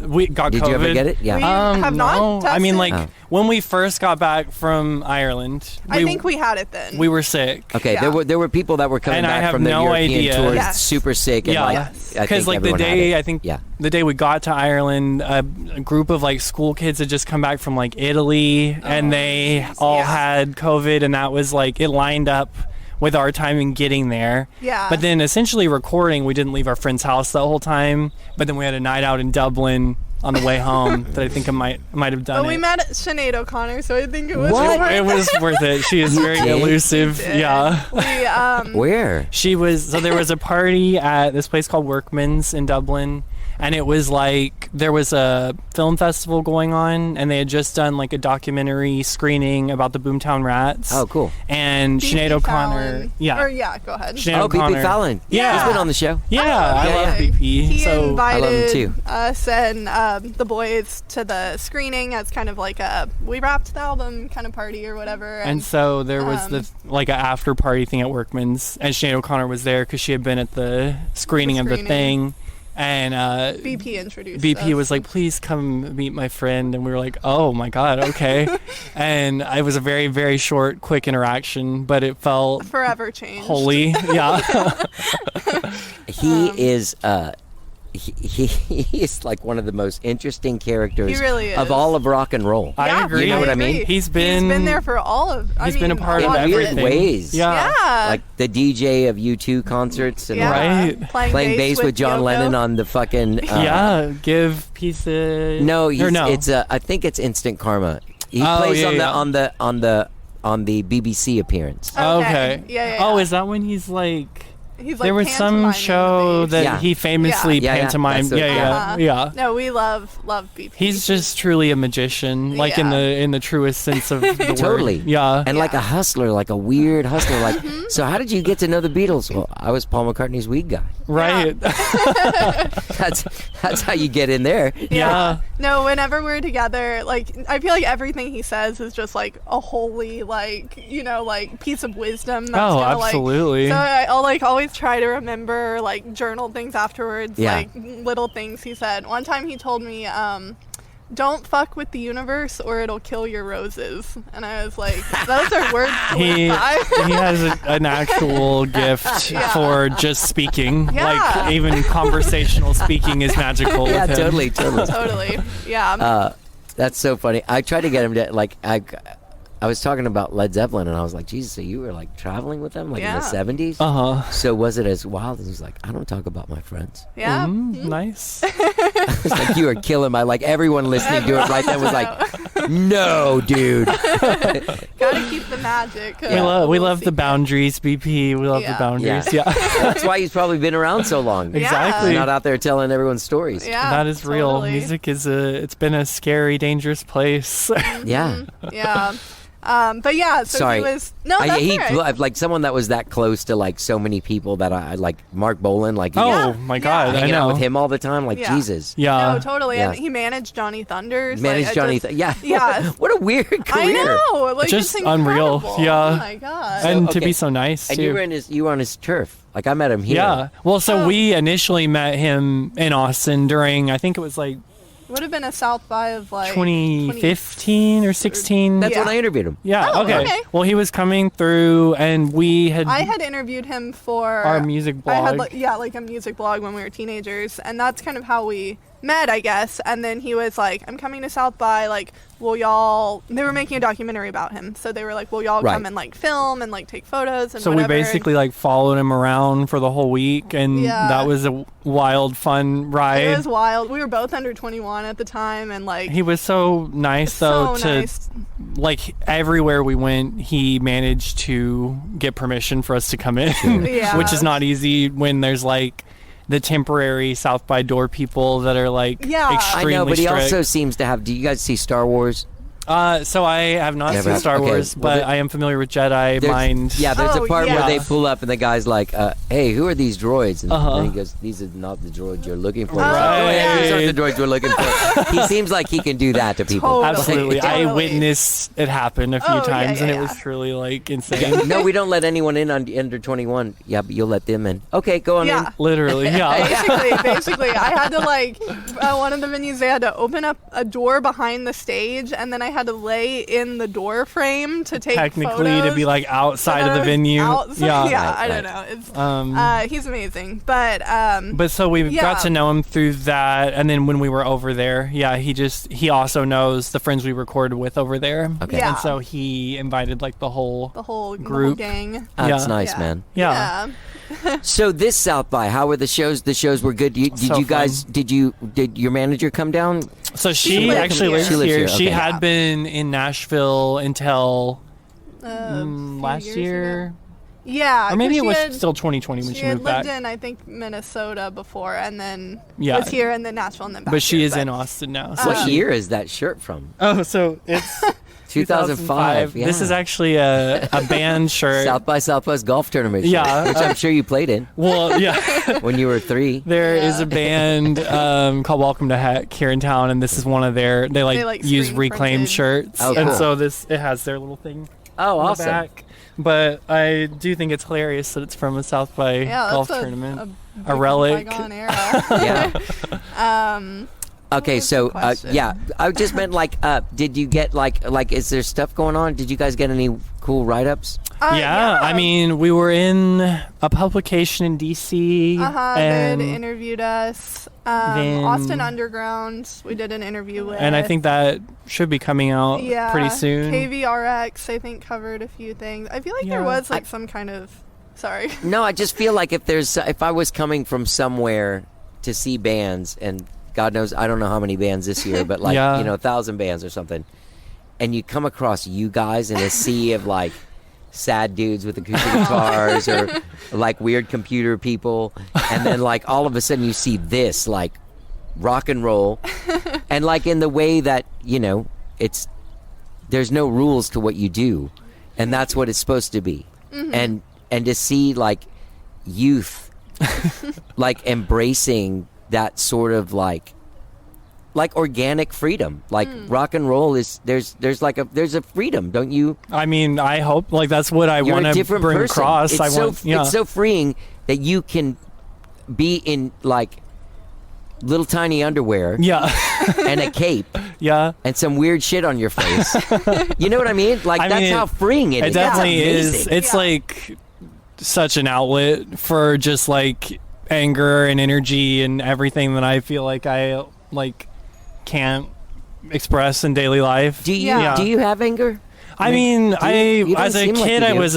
we got Did COVID. you ever get it? Yeah. We have not No, I mean like Oh. when we first got back from Ireland, I think we had it then. we were sick. Okay, Yeah. there were people that were coming And I back have from their no European idea. tours Yes. super sick and Yeah. like Yes. I Because think like the everyone had day it. I think Yeah. the day we got to Ireland, a group of like school kids had just come back from like Italy, and they all Yeah. had COVID, and that was like it lined up with our time in getting there. Yeah. But then essentially recording, we didn't leave our friend's house the whole time. But then we had a night out in Dublin on the way home that I think I might have done But we it. met Sinead O'Connor, so I think it was What? worth It was worth it. She is very did? elusive. it. Yeah. We Where? She was, so there was a party at this place called Workman's in Dublin, and it was like there was a film festival going on, and they had just done like a documentary screening about the Boomtown Rats. Oh, cool. And BP Sinead O'Connor, Fallon. yeah, Or yeah, go ahead. Sinead Oh, O'Connor. BP Fallon. Yeah. He's been on the show. Yeah, Oh, I okay. love BP. He So invited I love him too. us and the boys to the screening as kind of like we wrapped the album kind of party or whatever. and so there was the like an after party thing at Workman's, and Sinead O'Connor was there because she had been at the screening of the thing, and BP introduced BP us. was like, please come meet my friend, and we were like, oh my god, okay. And it was a very, very short, quick interaction, but it felt forever changed. holy. Yeah. He is he is like one of the most interesting characters He really of is. all of rock and roll. I Yeah, agree. You know what I mean? agree. He's been there for all of. He's been a part a of lot In weird everything. ways. Yeah. Yeah. Like the DJ of U2 concerts and yeah. Right. Playing bass with John Yoko. Lennon on the fucking Yeah, give pieces. No, or no. it's I think it's Instant Karma. He Oh, plays yeah, on the BBC appearance. Okay. Yeah. Oh, is that when he's like? He's like There was some pantomiming show the bass. that Yeah. he famously Yeah. Yeah, pantomimed. that's what- Yeah, yeah. No, we love BP. He's just truly a magician, like in Yeah. the truest sense of the word. Totally. Yeah. And like a hustler, like a weird hustler. Like, Mm-hmm. so how did you get to know the Beatles? Well, I was Paul McCartney's weed guy. Right. That's how you get in there. Yeah. No, whenever we're together, like I feel like everything he says is just like a holy, like like piece of wisdom. That's Oh, gonna, absolutely. So I'll like always try to remember, like journal things afterwards, Yeah. like little things he said. One time he told me, "Don't fuck with the universe, or it'll kill your roses." And I was like, "Those are words to He live by." he has an actual gift Yeah. for just speaking. Yeah. Like even conversational speaking is magical Yeah, with him. totally. Totally, yeah. That's so funny. I tried to get him to like I was talking about Led Zeppelin, and I was like, Jesus, so you were like traveling with them like in Yeah. the 70s? Uh-huh. So was it as wild? And he's like, I don't talk about my friends. yeah. Nice. It's like you were killing my, like everyone listening to it right then was like, no, dude. Gotta keep the magic. We love the boundaries, BP. We love the Yeah. boundaries. Yeah. That's why he's probably been around so long. Exactly. He's not out there telling everyone stories. Yeah, That is real. totally. Music is it's been a scary, dangerous place. Yeah. Yeah. But yeah, so Sorry. he was that's all right. Like someone that was that close to like so many people that I like Mark Bolan, like Oh my God! I hanging out know. with him all the time, like Yeah. Jesus. Yeah. No, totally. Yeah. And he managed Johnny Thunders. Managed like, Johnny. I just- Yeah. Yeah. What a weird career. I know. Like, Just it's unreal. incredible. Yeah. Oh my god. And to okay. be so nice And too. you were on his turf. Like I met him here. Yeah. Well, so Oh. we initially met him in Austin during, I think it was like Would have been a South by of like 2015 or 16. That's when Yeah. I interviewed him. Yeah. Oh, okay. okay. Well, he was coming through, and I had interviewed him for our music I had blog. like a music blog when we were teenagers, and that's kind of how we met, I guess. And then he was like, "I'm coming to South by. Like, will y'all?" They were making a documentary about him, so they were like, "Will y'all Right. come and like film and like take photos and So whatever?" we basically like followed him around for the whole week, and Yeah. that was a wild, fun ride. It was wild. We were both under 21 at the time, and like He was so nice though so to nice. like everywhere we went, he managed to get permission for us to come in, Yeah. which is not easy when there's like the temporary South by Door people that are like Yeah. I know, I extremely know, but he strict. also seems to have. Do you guys see Star Wars? So I have not Never seen have- Star okay, Wars, well, but there- I am familiar with Jedi Mind. Yeah, there's a Oh, part yeah. where they pull up and the guy's like, "Hey, who are these droids?" And Uh-huh. then he goes, "These are not the droids you're looking for." Oh, He's like, "Oh, yeah, yeah. these aren't the droids we're looking for." He seems like he can do that to people. Totally. Absolutely. I Totally. witnessed it happen a few Oh, yeah, times, and yeah, it was yeah. truly like insane. No, we don't let anyone in under 21. Yeah, but you'll let them in. Okay, go on Yeah. in. Literally, yeah. Basically, I had to like one of the venues. They had to open up a door behind the stage, and then I had to lay in the door frame to take Technically, photos. to be like outside of the Photos venue. outside- Yeah. Right, I right. don't know. It's he's amazing, but But so we Yeah. got to know him through that, and then when we were over there, yeah, he also knows the friends we recorded with over there. Okay. Yeah. And so he invited like the whole the whole Group. gang. That's Yeah. nice, Yeah. man. yeah. So this South by, how were the shows? The shows were good. Did So you guys? fun. Did your manager come down? So she lived actually here. lives She lives here. here, She okay. had been in Nashville until A few last years year. ago. Yeah. Or maybe it 'cause was she had- still 2020 when she had moved back. lived in, I think, Minnesota before, and then Yeah. was here, and then Nashville, and then back But she here, is in Austin now. So What year is that shirt from? Oh, so it's 2005. Yeah. This is actually a band shirt. South by Southwest golf tournament. Shirt, Yeah. which I'm sure you played in Well, yeah. when you were 3. There is a band called Welcome to Heck here in town, and this is one of their. They like, use screen reclaimed printed. shirts, Oh, and cool. so it has their little thing Oh, on awesome. the back. But I do think it's hilarious that it's from a South by Yeah, golf that's tournament. a relic. bygone era. Yeah. Okay, was so the question? yeah, I just meant like, did you get like, is there stuff going on? Did you guys get any cool write-ups? Yeah, I mean, we were in a publication in DC. They had and, interviewed us. then- Austin Underground, we did an interview with. and I think that should be coming out pretty soon. KVRX, I think, covered a few things. I feel like there Yeah. was like some kind of. Sorry. No, I just feel like if I was coming from somewhere to see bands, and God knows I don't know how many bands this year, but like Yeah. 1,000 bands or something, and you come across you guys in a sea of like sad dudes with acoustic guitars or like weird computer people, and then like all of a sudden you see this like rock and roll, and like in the way that it's there's no rules to what you do, and that's what it's supposed to be. And to see like youth like embracing that sort of like organic freedom, like rock and roll is there's a freedom, don't you? I mean, I hope like that's what I You're want a to different bring person. across. It's Yeah. so freeing that you can be in like little tiny underwear Yeah. and a cape Yeah. and some weird shit on your face. You know what I mean? Like I that's mean, how freeing it is. It definitely It's is. amazing. It's like such an outlet for just like anger and energy and everything that I feel like I like can't express in daily life. Do you Yeah. do you have anger? I mean, you don't as a seem like kid, you I do. was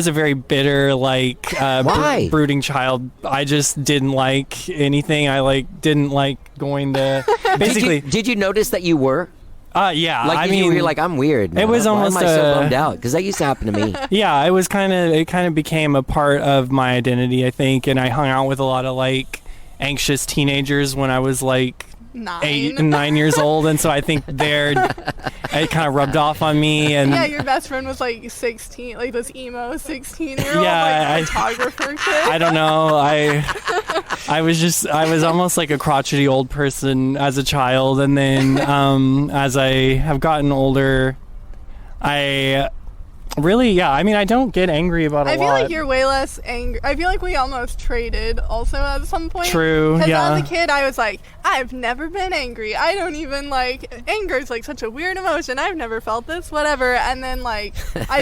a very bitter, like Why? brooding child. I just didn't like anything. I didn't like going to basically. Did you notice that you were? Yeah. Like I you mean, were like, I'm weird. it was Why almost am I so a- bummed out? Because that used to happen to me. yeah, it kind of became a part of my identity, I think, and I hung out with a lot of like anxious teenagers when I was like 8 and 9 years old, and so I think it kind of rubbed off on me. And Yeah, your best friend was like 16, like this emo 16-year-old Yeah, like photographer kid. I don't know. I was almost like a crotchety old person as a child, and then as I have gotten older, I really, I mean, I don't get angry about a I lot. feel like you're way less angry. I feel like we almost traded also at some point. True, Because yeah. as a kid, I was like, I've never been angry. I don't even anger is like such a weird emotion. I've never felt this, whatever. And then I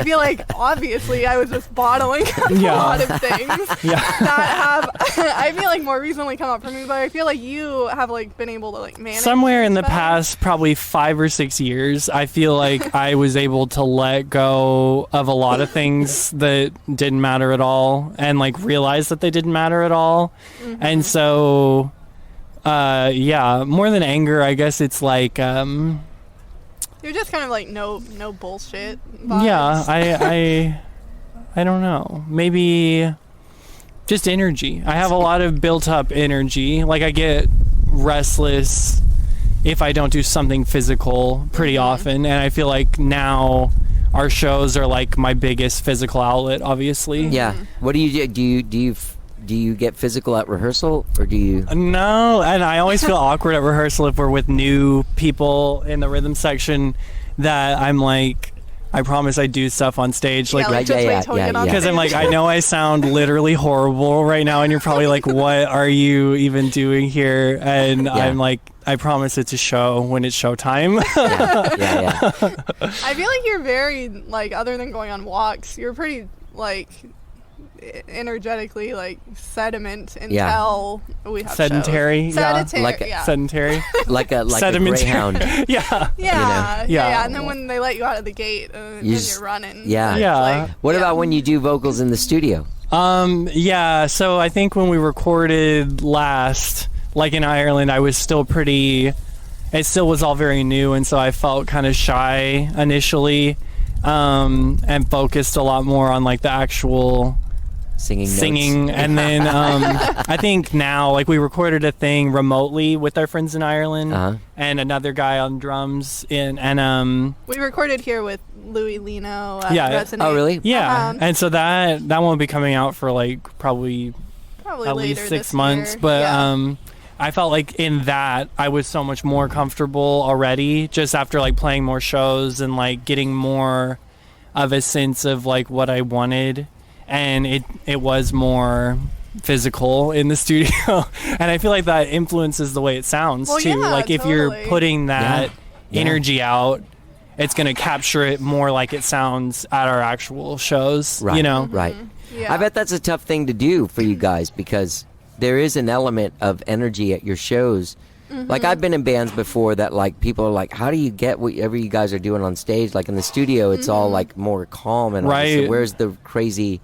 feel like obviously I was just bottling up Yeah. a lot of things Yeah. that have, I feel like more recently come up for me, but I feel like you have been able to manage. Somewhere in the better. past probably 5 or 6 years, I feel like I was able to let go of a lot of things that didn't matter at all, and realize that they didn't matter at all. And so more than anger, I guess it's You're just kind of no bullshit vibes. yeah, I don't know, maybe just energy. I have a lot of built up energy. I get restless if I don't do something physical pretty often, and I feel like now our shows are my biggest physical outlet, obviously. Yeah. What do you do? Do you get physical at rehearsal, or do you? No, and I always feel awkward at rehearsal if we're with new people in the rhythm section, that I'm I promise I do stuff on stage. Yeah, Right, just yeah, wait till we yeah, get on yeah. Because I'm I know I sound literally horrible right now, and you're probably what are you even doing here? And Yeah. I'm I promise it's a show when it's showtime. Yeah. I feel like you're very other than going on walks, you're pretty energetically sediment until we have Sedentary, shows. yeah. Sedentary, yeah. Sedentary. Like a Sedimentary. greyhound. Yeah. Yeah, Yeah. yeah. And then when they let you out of the gate, then just- you're running. yeah. It's Yeah. What yeah. about when you do vocals in the studio? Yeah, so I think when we recorded last, in Ireland, I was still it still was all very new, and so I felt kind of shy initially. and focused a lot more on like the actual Singing notes. And then I think now, like, we recorded a thing remotely with our friends in Ireland and another guy on drums and we recorded here with Louis Lino at Yeah. Resonate. Oh, really? yeah, and so that won't be coming out for like probably at later least 6 this months, year. but Yeah. I felt like in that I was so much more comfortable already just after like playing more shows and like getting more of a sense of like what I wanted, and it was more physical in the studio and I feel like that influences the way it sounds Well, too. yeah, Like if you're totally. putting that Yeah. energy out, it's going to capture it more like it sounds at our actual shows, Right. you know? Right. Yeah. I bet that's a tough thing to do for you guys because there is an element of energy at your shows. Like I've been in bands before that like people are like, how do you get whatever you guys are doing on stage? Like in the studio, it's all like more calm and all this. So Right. where's the crazy,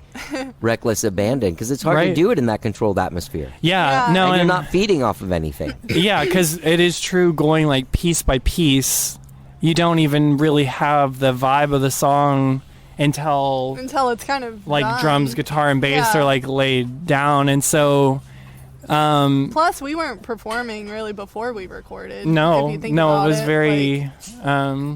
reckless abandon? Because it's hard to Right. do it in that controlled atmosphere. Yeah, Yeah. no, And you're and not feeding off of anything. yeah, because it is true going like piece by piece. You don't even really have the vibe of the song until until it's kind of like done. drums, guitar, and bass Yeah. are like laid down, and so Plus, we weren't performing really before we recorded. no, if you think no, about it was very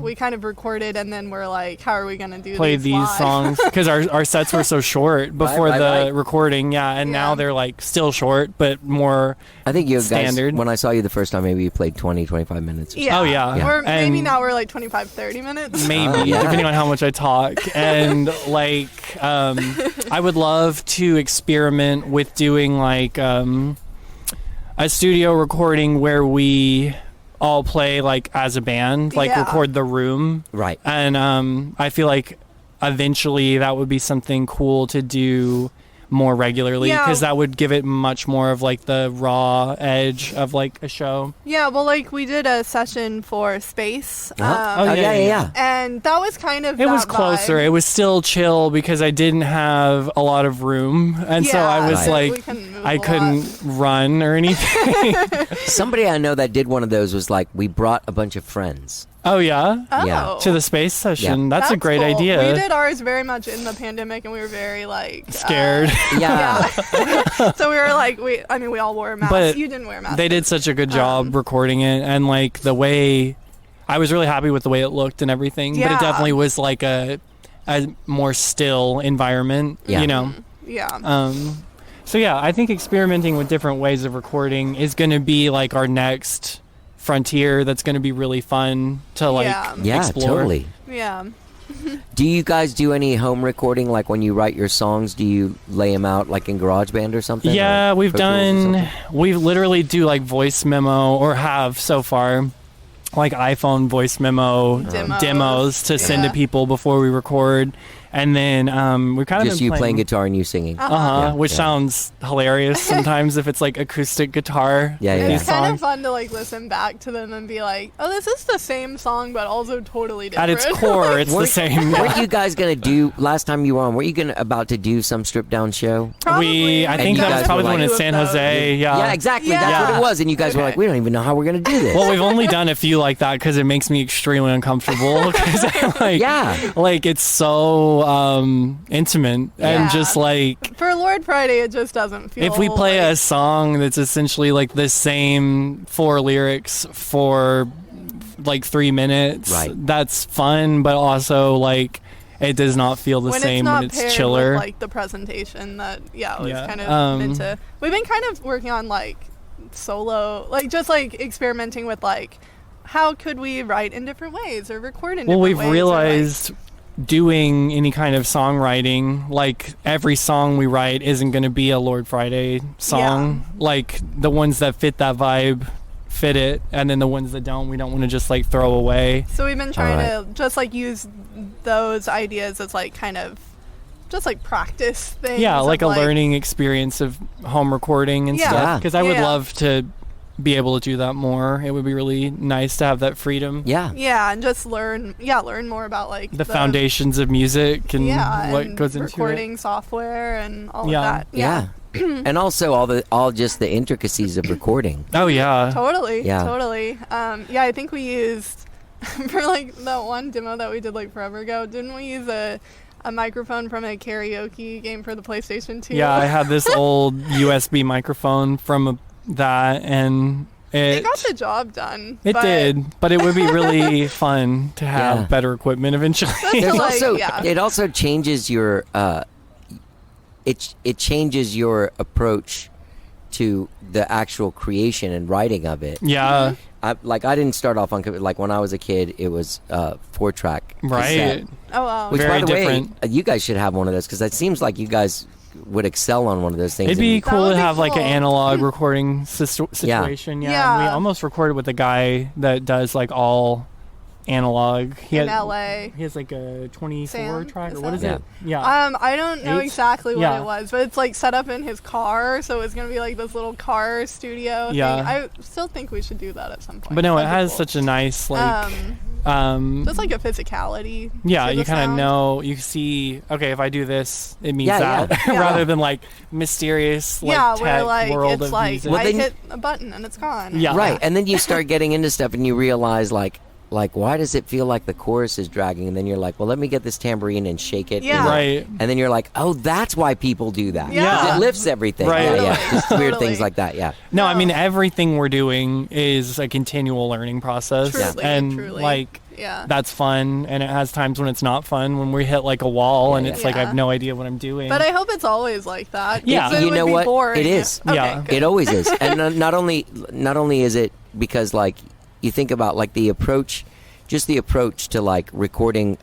we kind of recorded and then we're like, how are we gonna do played these live? songs because our sets were so short before right, the right. recording, and now Yeah. they're like still short but more. I think you guys, Standard. when I saw you the first time, maybe you played 20, 25 minutes. Or Yeah. Oh, yeah. Yeah. Or maybe And- now we're like 25, 30 minutes. Maybe yeah. depending on how much I talk, and like I would love to experiment with doing like a studio recording where we all play like as a band, like Yeah. record the room, Right. and I feel like eventually that would be something cool to do more regularly Yeah. because that would give it much more of like the raw edge of like a show. Yeah, well, like we did a session for Space. Uh-huh. Oh, Oh, yeah, yeah, yeah, yeah. And that was kind of It was that closer. vibe. It was still chill because I didn't have a lot of room, and so I was Right. we like, couldn't move I a couldn't lot. run or anything. Somebody I know that did one of those was like, we brought a bunch of friends. Oh yeah, Oh. Yeah. to the space session. That's a great cool. idea. We did ours very much in the pandemic, and we were very like Scared. Yeah. So we were like, we all wore masks. But You didn't wear a mask. They did such a good job recording it, and like the way I was really happy with the way it looked and everything. But Yeah. it definitely was like a more still environment. Yeah. You know. Yeah. So yeah, I think experimenting with different ways of recording is going to be like our next frontier. That's going to be really fun to like Yeah. Yeah, explore. totally. Yeah. Do you guys do any home recording? Like when you write your songs, do you lay them out like in GarageBand or something? Yeah, or we've Pro Tools or done. something? We literally do like voice memo, or have so far, like iPhone voice memo demos to send to Yeah. people before we record, and then we kind of Just been you playing guitar and you singing. Yeah, which yeah. sounds hilarious sometimes if it's like acoustic guitar. Yeah, yeah. these It's kind songs. of fun to like listen back to them and be like, oh, this is the same song, but also totally At different. its core, it's the Weren't- same. Weren't you guys gonna do last time you were on? Were you about to do some stripped down show? Probably. I And think you that guys was probably were the one like- in San Jose. Yeah, exactly. That's Yeah. what it was. And you guys were like, we don't even know how we're gonna do this. Well, we've only done a few like that because it makes me extremely uncomfortable. Because like, Yeah. like it's so intimate and Yeah. just like For Lord Friday, it just doesn't feel. if we play like, a song that's essentially like the same 4 lyrics for like 3 minutes, Right. that's fun, but also like it does not feel the when same it's not when it's paired chiller. with, like the presentation that it was Yeah. kind of into. We've been kind of working on like solo, like just like experimenting with like how could we write in different ways or record in Well, different we've ways, or, like- realized doing any kind of songwriting, like every song we write isn't going to be a Lord Friday song. Like the ones that fit that vibe fit it, and then the ones that don't, we don't want to just like throw away. So we've been trying Alright. to just like use those ideas as like kind of just like practice things. Yeah, of, like a learning experience of home recording and Yeah. stuff. Yeah. Because I would Yeah. love to be able to do that more. It would be really nice to have that freedom. Yeah. Yeah, and just learn more about like The foundations of music and what and goes into recording software and all Yeah. of that. Yeah. And also all just the intricacies of recording. it. Oh yeah. Totally. Yeah. Totally. Yeah, I think we used for like that one demo that we did like forever ago, didn't we use a microphone from a karaoke game for the PlayStation 2? Yeah, I had this old USB microphone from that, and it got the job done. It did, but it would be really fun to have better equipment eventually. It also changes your it changes your approach to the actual creation and writing of it. Yeah. I didn't start off on, like, when I was a kid, it was 4-track cassette. Right. Oh, wow. Which, Very by the different. way, you guys should have one of those, because it seems like you guys would excel on one of those things. It'd be cool to have like an cool. analog recording situation. Yeah. We almost recorded with a guy that does like all analog. In LA. He has like a 24 Sam, track, is or what that is it? it? Yeah. I don't know 8? exactly what Yeah. it was, but it's like set up in his car, so it's gonna be like this little car studio Yeah. thing. I still think we should do that at some point. But no, it That'd be has cool. such a nice like just like a physicality. yeah, to you the kind of sound. know, you see, okay, if I do this, it means Yeah, that, yeah. rather than like mysterious like Yeah, tech where like world it's of like music. Well, I then- hit a button and it's gone. Yeah. Right, and then you start getting into stuff and you realize, like, why does it feel like the chorus is dragging? And then you're like, well, let me get this tambourine and shake it. Yeah. Right. And then you're like, oh, that's why people do that. Yeah. 'Cause it lifts everything. Right. Yeah, Totally. Just weird Totally. things like that, yeah. No, I No. mean everything we're doing is a continual learning process, Truly, and truly. like Yeah. that's fun. And it has times when it's not fun, when we hit like a wall, and Yeah, it's like I yeah. have no idea what I'm doing. But I hope it's always like that. Yeah. 'cause it You would know be what? boring It if- is. Okay, Yeah. good. It always is. And not only is it because, like, you think about, like, the approach to, like, recording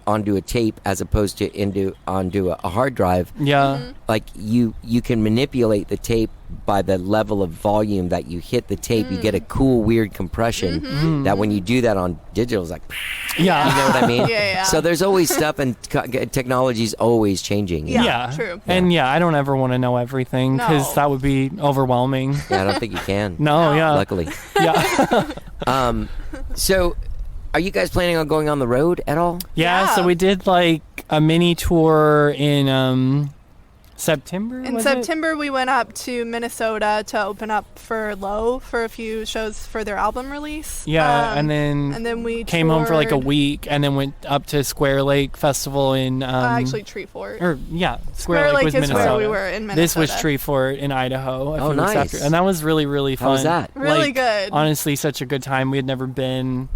onto a tape as opposed to onto a hard drive. yeah, Mm-hmm. Like, you can manipulate the tape by the level of volume that you hit the tape. You get a cool, weird compression Mm-hmm. that when you do that on digital, it's like, yeah, you know what I mean? Yeah. So there's always stuff, and technology's always changing. you know? Yeah. True. And yeah, I don't ever want to know everything because No. that would be overwhelming. Yeah, I don't think you can. No, yeah, Luckily. yeah. So, are you guys planning on going on the road at all? Yeah, so Yeah. we did like a mini tour in September. In was it? September, we went up to Minnesota to open up for Low for a few shows for their album release. Yeah, and then we came home for like a toured, week, and then went up to Square Lake Festival in actually Tree Fort. or yeah, Square Lake was is Minnesota. where we were in This was Minnesota. Tree Fort in Idaho. a Oh, few weeks nice. after, and that was really really fun. How was that? Really Like, good. Honestly, such a good time. We had never been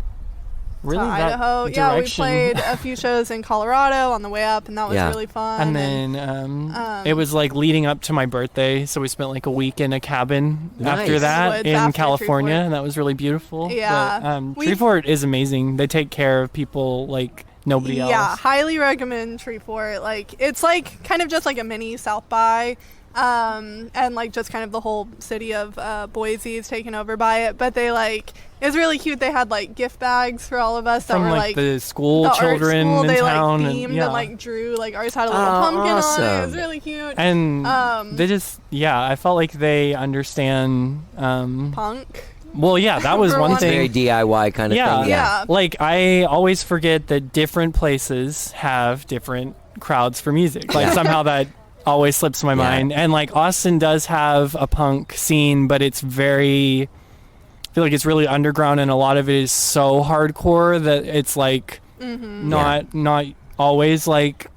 really to that Idaho. Yeah, we direction. played a few shows in Colorado on the way up, and that was Yeah. really fun. And then it was like leading up to my birthday, so we spent like a week in a cabin after Nice. that Woods in after California, Treefort. and that was really beautiful. Yeah. But, We- Treefort is amazing. They take care of people like nobody else. Yeah, highly recommend Tree Fort. Like, it's like kind of just like a mini South by, and like just kind of the whole city of Boise is taken over by it. But they like, it was really cute. They had like gift bags for all of us that From were like like the school the art children school. in They town, like themed and, yeah. and like drew. Like ours had a little Oh, pumpkin on it. It was awesome. really cute. And they just, yeah, I felt like they understand. Punk. Well, yeah, that was For one one thing. Very DIY kind of Yeah. thing. Yeah. Like, I always forget that different places have different crowds for music. Like, Yeah. somehow that always slips my Yeah. mind. And, like, Austin does have a punk scene, but it's very... I feel like it's really underground, and a lot of it is so hardcore that it's, like, not always, like,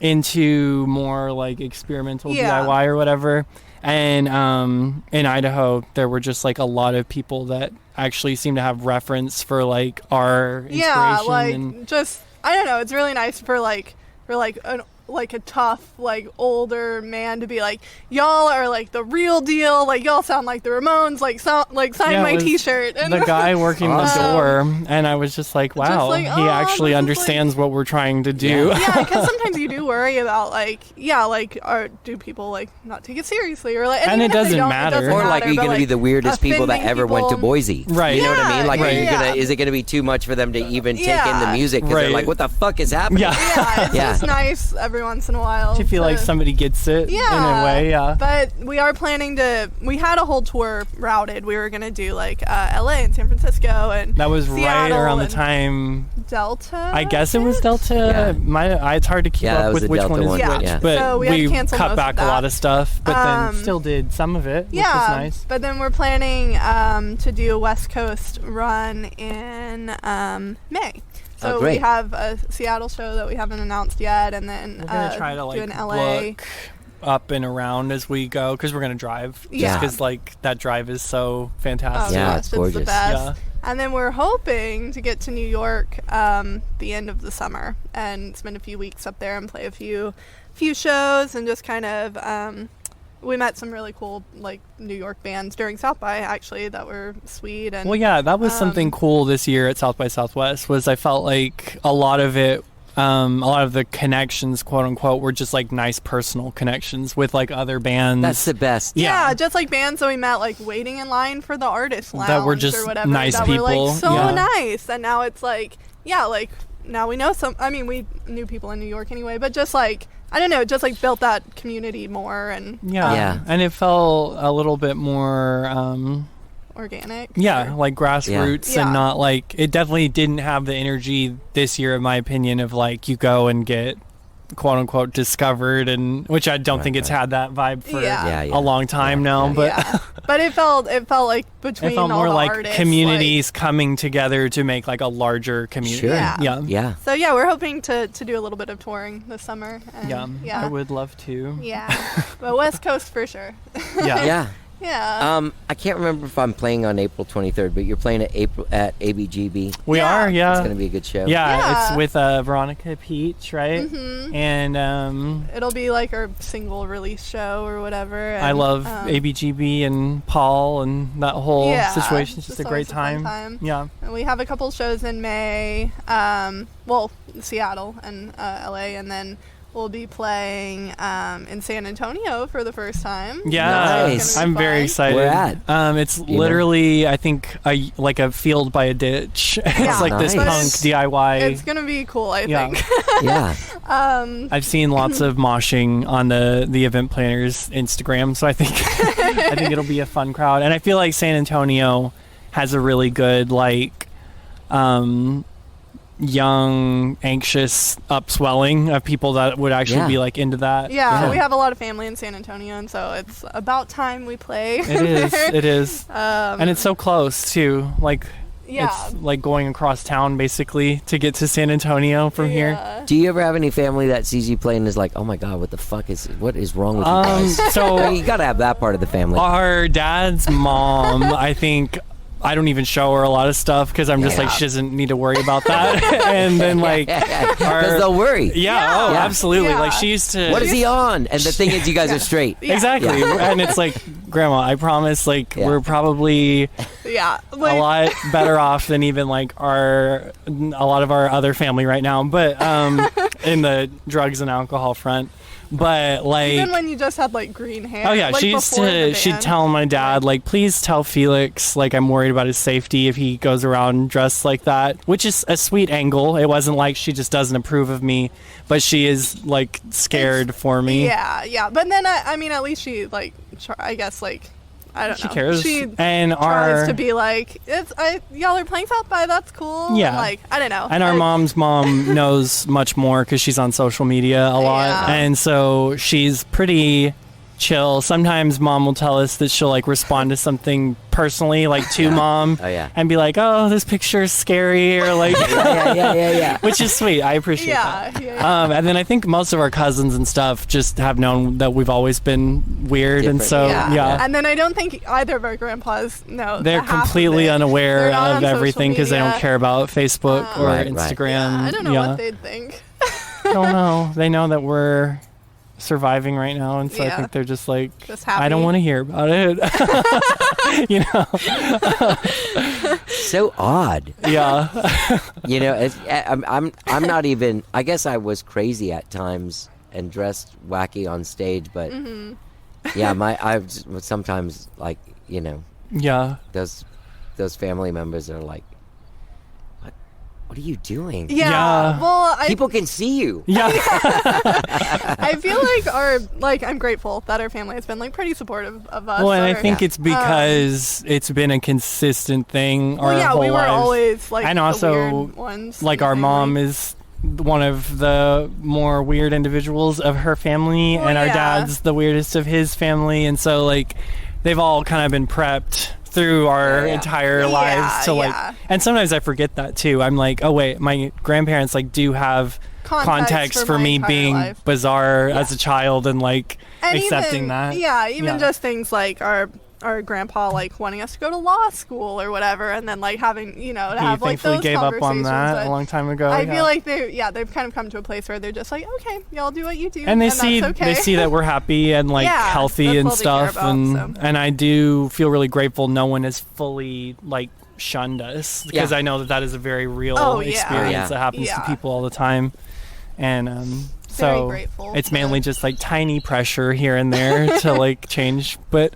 into more, like, experimental Yeah. DIY or whatever. And in Idaho, there were just like a lot of people that actually seem to have reference for like our inspiration. Yeah, like and just I don't know. It's really nice for a tough like older man to be like, y'all are like the real deal. Like y'all sound like the Ramones. Like sign Yeah, it my was T-shirt. And the guy working the door, and I was just like, wow, like, he oh, actually this is, understands what we're trying to do. yeah, because sometimes you do worry about do people like not take it seriously or like, And it even if they doesn't don't, matter. It doesn't Or like, matter, are you but, going to be the weirdest people that offending ever went to people- Boise? Right. You know what I mean? Like, Yeah, are you yeah. is it gonna be too much for them to even take in the Yeah. music? Because Right. they're like, what the fuck is happening? Yeah. Yeah, it's Yeah. just nice every once in a while. Do you feel like somebody gets it in a way? Yeah. But we are planning to. We had a whole tour routed. We were gonna do like LA and San Francisco and that was Seattle right around the and time. Delta. I guess it was Delta. It's hard to keep Yeah, that up was with the which Delta one is one. which. Yeah. But So we had to cancel cut most back of a lot that. of stuff, but then still did some of it, which was nice. But then we're planning to do a West Coast run in May. So we great. have a Seattle show that we haven't announced yet, and then We're gonna try to do like an LA. look up and around as we go because we're gonna drive. Yeah. Just because like that drive is so Oh, fantastic. Yeah, gosh, it's the gorgeous. best. Yeah. And then we're hoping to get to New York the end of the summer and spend a few weeks up there and play a few shows and just kind of. We met some really cool like New York bands during South by actually that were sweet and Well, yeah, that was something cool this year at South by Southwest. Was I felt like a lot of it. A lot of the connections, quote unquote, were just like nice personal connections with like other bands. That's the best. yeah, just like bands that we met like waiting in line for the artist lounge That were just or whatever nice that were people, like so yeah. nice. And now it's like like now we know some. I mean, we knew people in New York anyway, but just like I don't know, just like built that community more and Yeah. And it felt a little bit more organic. yeah, or- like grassroots Yeah. and not like it definitely didn't have the energy this year in my opinion of like you go and get quote unquote discovered, and which I don't think it's had that vibe for Yeah. Yeah. a long time now, but yeah. But it felt like between it felt all more the like artists, communities coming together to make like a larger community. Sure. Yeah. Yeah. So yeah, we're hoping to do a little bit of touring this summer. And Yeah, I would love to. Yeah, but West Coast for sure. Yeah. Yeah. Yeah. I can't remember if I'm playing on April 23rd, but you're playing at ABGB. We Yeah. are, yeah. It's gonna be a good show. Yeah, Yeah. it's with Veronica Peach, right? Mm-hmm. And It'll be like our single release show or whatever. I and, love ABGB and Paul and that whole Yeah, situation. It's just it's a great always a fun time. time. Yeah. And we have a couple shows in May. Seattle and LA, and then we'll be playing in San Antonio for the first time. Yeah, Nice. It's gonna I'm be very fun. excited. Where at? It's literally, I think, like a field by a ditch. It's Yeah. like this Nice. punk DIY. It's gonna be cool, I Yeah. think. Yeah. I've seen lots of moshing on the event planner's Instagram, so I think I think it'll be a fun crowd. And I feel like San Antonio has a really good like young, anxious upswelling of people that would actually Yeah. be like into that. Yeah, we have a lot of family in San Antonio, and so it's about time we play. It is. It is. And it's so close too. Like Yeah. it's like going across town basically to get to San Antonio from here. Yeah. Do you ever have any family that sees you play and is like, "Oh my God, what the fuck what is wrong with you guys?" So You gotta have that part of the family. our dad's mom, I think, I don't even show her a lot of stuff because I'm just Yeah. like, she doesn't need to worry about that. And then like, Because they'll worry. yeah, oh, Yeah. absolutely. Yeah. Like she used to. What is he on? And the thing is, you guys are straight. Yeah. Exactly. And it's like, Grandma, I promise, like, Yeah. we're probably Yeah. a Like, lot better off than even like a lot of our other family right now, but in the drugs and alcohol front. But like, even when you just had like green hair. oh yeah, like, she used before the to. She'd band. tell my dad, like, please tell Felix, like, I'm worried about his safety if he goes around dressed like that. Which is a sweet angle. It wasn't like she just doesn't approve of me, but she is like scared for me. Yeah. But then I mean, at least she like, I guess like, I don't She know. cares. She And tries to be like, y'all are playing South by. That's cool. Yeah. Like, I don't know. And our mom's mom knows much more because she's on social media a lot. Yeah. And so she's pretty chill. Sometimes mom will tell us that she'll like respond to something personally, like to mom. Oh, yeah. And be like, oh, this picture is scary, or like, Yeah. which is sweet. I appreciate that. Yeah. And then I think most of our cousins and stuff just have known that we've always been weird. And Different. so, yeah. And then I don't think either of our grandpas know. They're half of completely it. unaware They're not of on social everything because they don't media. care about Facebook or Right, right. Instagram. Yeah, I don't know what they'd think. I don't know. They know that we're surviving right now, and so I Yeah. think they're just like, Just happy. I don't want to hear about it. You know? So odd. Yeah. You know, I'm not even. I guess I was crazy at times and dressed wacky on stage, but yeah, I was sometimes like, you know, Yeah. those family members are like, What are you doing? Yeah. Well, People can see you. Yeah. I feel like I'm grateful that our family has been like pretty supportive of us. Well, and I or- think it's because it's been a consistent thing our whole we were lives. always like And the also, weird ones. like in the our mom family. is one of the more weird individuals of her family, Well, and our yeah. dad's the weirdest of his family, and so like they've all kind of been prepped through our entire lives to like, yeah. and sometimes I forget that too. I'm like, oh wait, my grandparents like do have context for my me entire being life. bizarre as a child and like And accepting even, that. Yeah, even Yeah. just things like our grandpa like wanting us to go to law school or whatever, and then like having to He have like thankfully those gave up on conversations, that but a long time ago. I yeah. feel like they've kind of come to a place where they're just like, okay, y'all do what you do, and they see that's okay. they see that we're happy and like Yeah, healthy that's and all they care stuff, about, so. and I do feel really grateful no one has fully like shunned us, because Yeah. I know that is a very real Oh, yeah. experience Yeah. that happens to Yeah. people all the time, and Very so grateful it's for mainly it. just like tiny pressure here and there to like change, but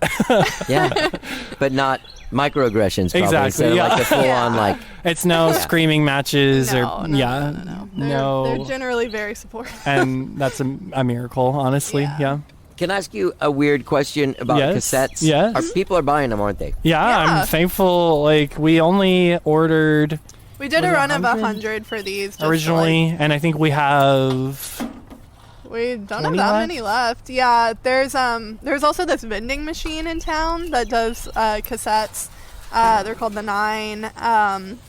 Yeah. But not microaggressions, probably. Exactly, Instead of yeah. like the full on, like, it's no screaming matches no, or no, yeah, no. They're generally very supportive. and that's a miracle, honestly. Yeah. can I ask you a weird question about Yes, cassettes? yes. People are buying them, aren't they? Yeah, Yeah. I'm thankful. Like we only ordered We did Was a it run of 100? 100 for these just to, originally, and I think we have. we don't have 20 that left? many left. Yeah, there's also this vending machine in town that does cassettes. They're called the 9,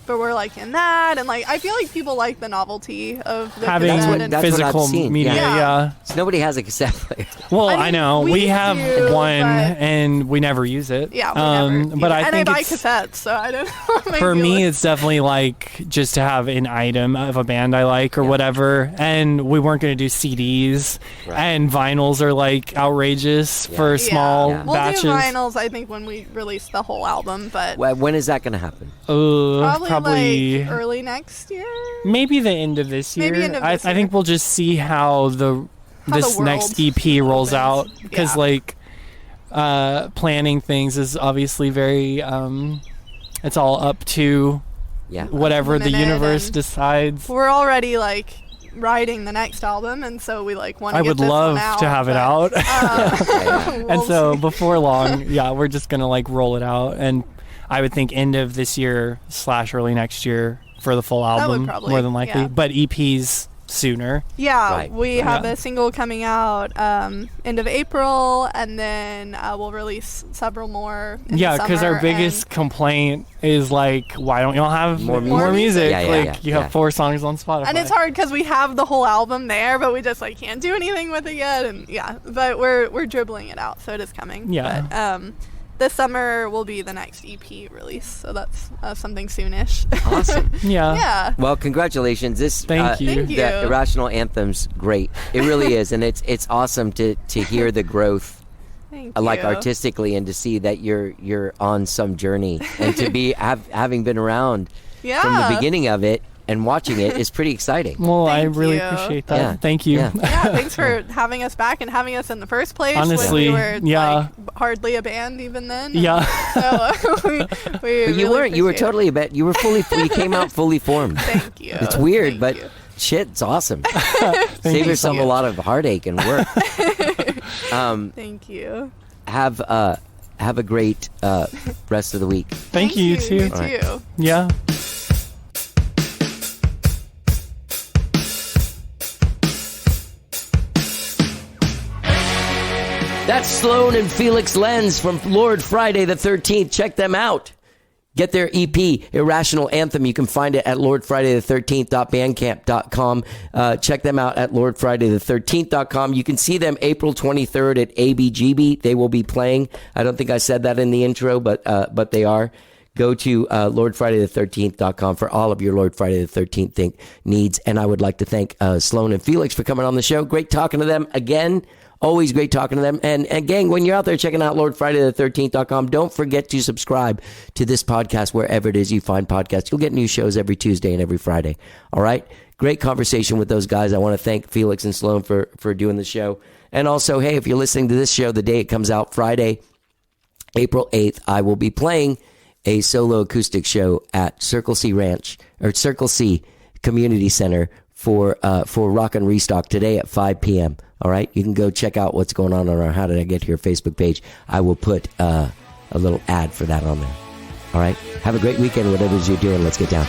but we're like in that, and like I feel like people like the novelty of the Having cassette. And that's what I've physical seen, media, yeah. yeah. So nobody has a cassette player. Well, I I, mean, know we we have do, one, but- and we never use it. yeah, we never. But I and think I buy it's, cassettes, so I don't. for me, it's definitely like just to have an item of a band I like or whatever. And we weren't going to do CDs, Right. and vinyls are like outrageous for small Yeah. We'll batches. do vinyls, I think, when we release the whole album, but When is that going to happen? probably like early next year. maybe the end of this year. Maybe end of this I think year. we'll just see how this the next world EP rolls opens. out, because Yeah. like planning things is obviously very it's all up to Yeah. whatever the Minute universe and- decides. We're already like writing the next album, and so we like want to I get would this love one out, to have it but, out. we'll And so see. before long, yeah, we're just gonna like roll it out, and I would think end of this year / early next year for the full That would album, probably- more than likely. yeah. But EPs sooner. Yeah, Right, we right. have Yeah. a single coming out end of April, and then we'll release several more. In Yeah, the because summer, our biggest complaint is like, why don't y'all have More more music. music? Yeah, yeah, like yeah, you yeah. have 4 songs on Spotify. and it's hard because we have the whole album there, but we just like can't do anything with it yet. And yeah, but we're dribbling it out, so it is coming. Yeah. But, this summer will be the next EP release, so that's something soonish. Awesome. Yeah. Yeah. Well, congratulations. This Thank you. Thank you. The Irrational Anthem's great. It really is, and it's awesome to hear the growth, Thank like you. artistically, and to see that you're on some journey, and to be having been around Yeah. from the beginning of it and watching it is pretty exciting. Well, I Thank really you. appreciate that. Yeah. Thank you. Yeah. Yeah, thanks for having us back and having us in the first place. Honestly, when we were yeah. like, hardly a band even then. Yeah. So we But really you weren't. You were appreciate it. totally a bit. You were fully. You came out fully formed. Thank you. It's weird, Thank but you. shit, it's awesome. Save yourself a lot of heartache and work. Thank you. Have a great rest of the week. Thank you too. You All right. too. Yeah. That's Sloan and Felix Lenz from Lord Friday the 13th. Check them out. Get their EP, Irrational Anthem. You can find it at lordfridaythe13th.bandcamp.com. Check them out at lordfridaythe13th.com. You can see them April 23rd at ABGB. They will be playing. I don't think I said that in the intro, but they are. Go to lordfridaythe13th.com for all of your Lord Friday the 13th needs. And I would like to thank Sloan and Felix for coming on the show. Great talking to them again. Always great talking to them. And gang, when you're out there checking out LordFridayThe13th.com, don't forget to subscribe to this podcast wherever it is you find podcasts. You'll get new shows every Tuesday and every Friday. All right? Great conversation with those guys. I want to thank Felix and Sloan for doing the show. And also, hey, if you're listening to this show the day it comes out, Friday, April 8th, I will be playing a solo acoustic show at Circle C Ranch, or Circle C Community Center for Rock and Restock today at 5 p.m. All right, you can go check out what's going on our How Did I Get Here Facebook page. I will put a little ad for that on there. All right, have a great weekend, whatever it is you're doing. Let's get down.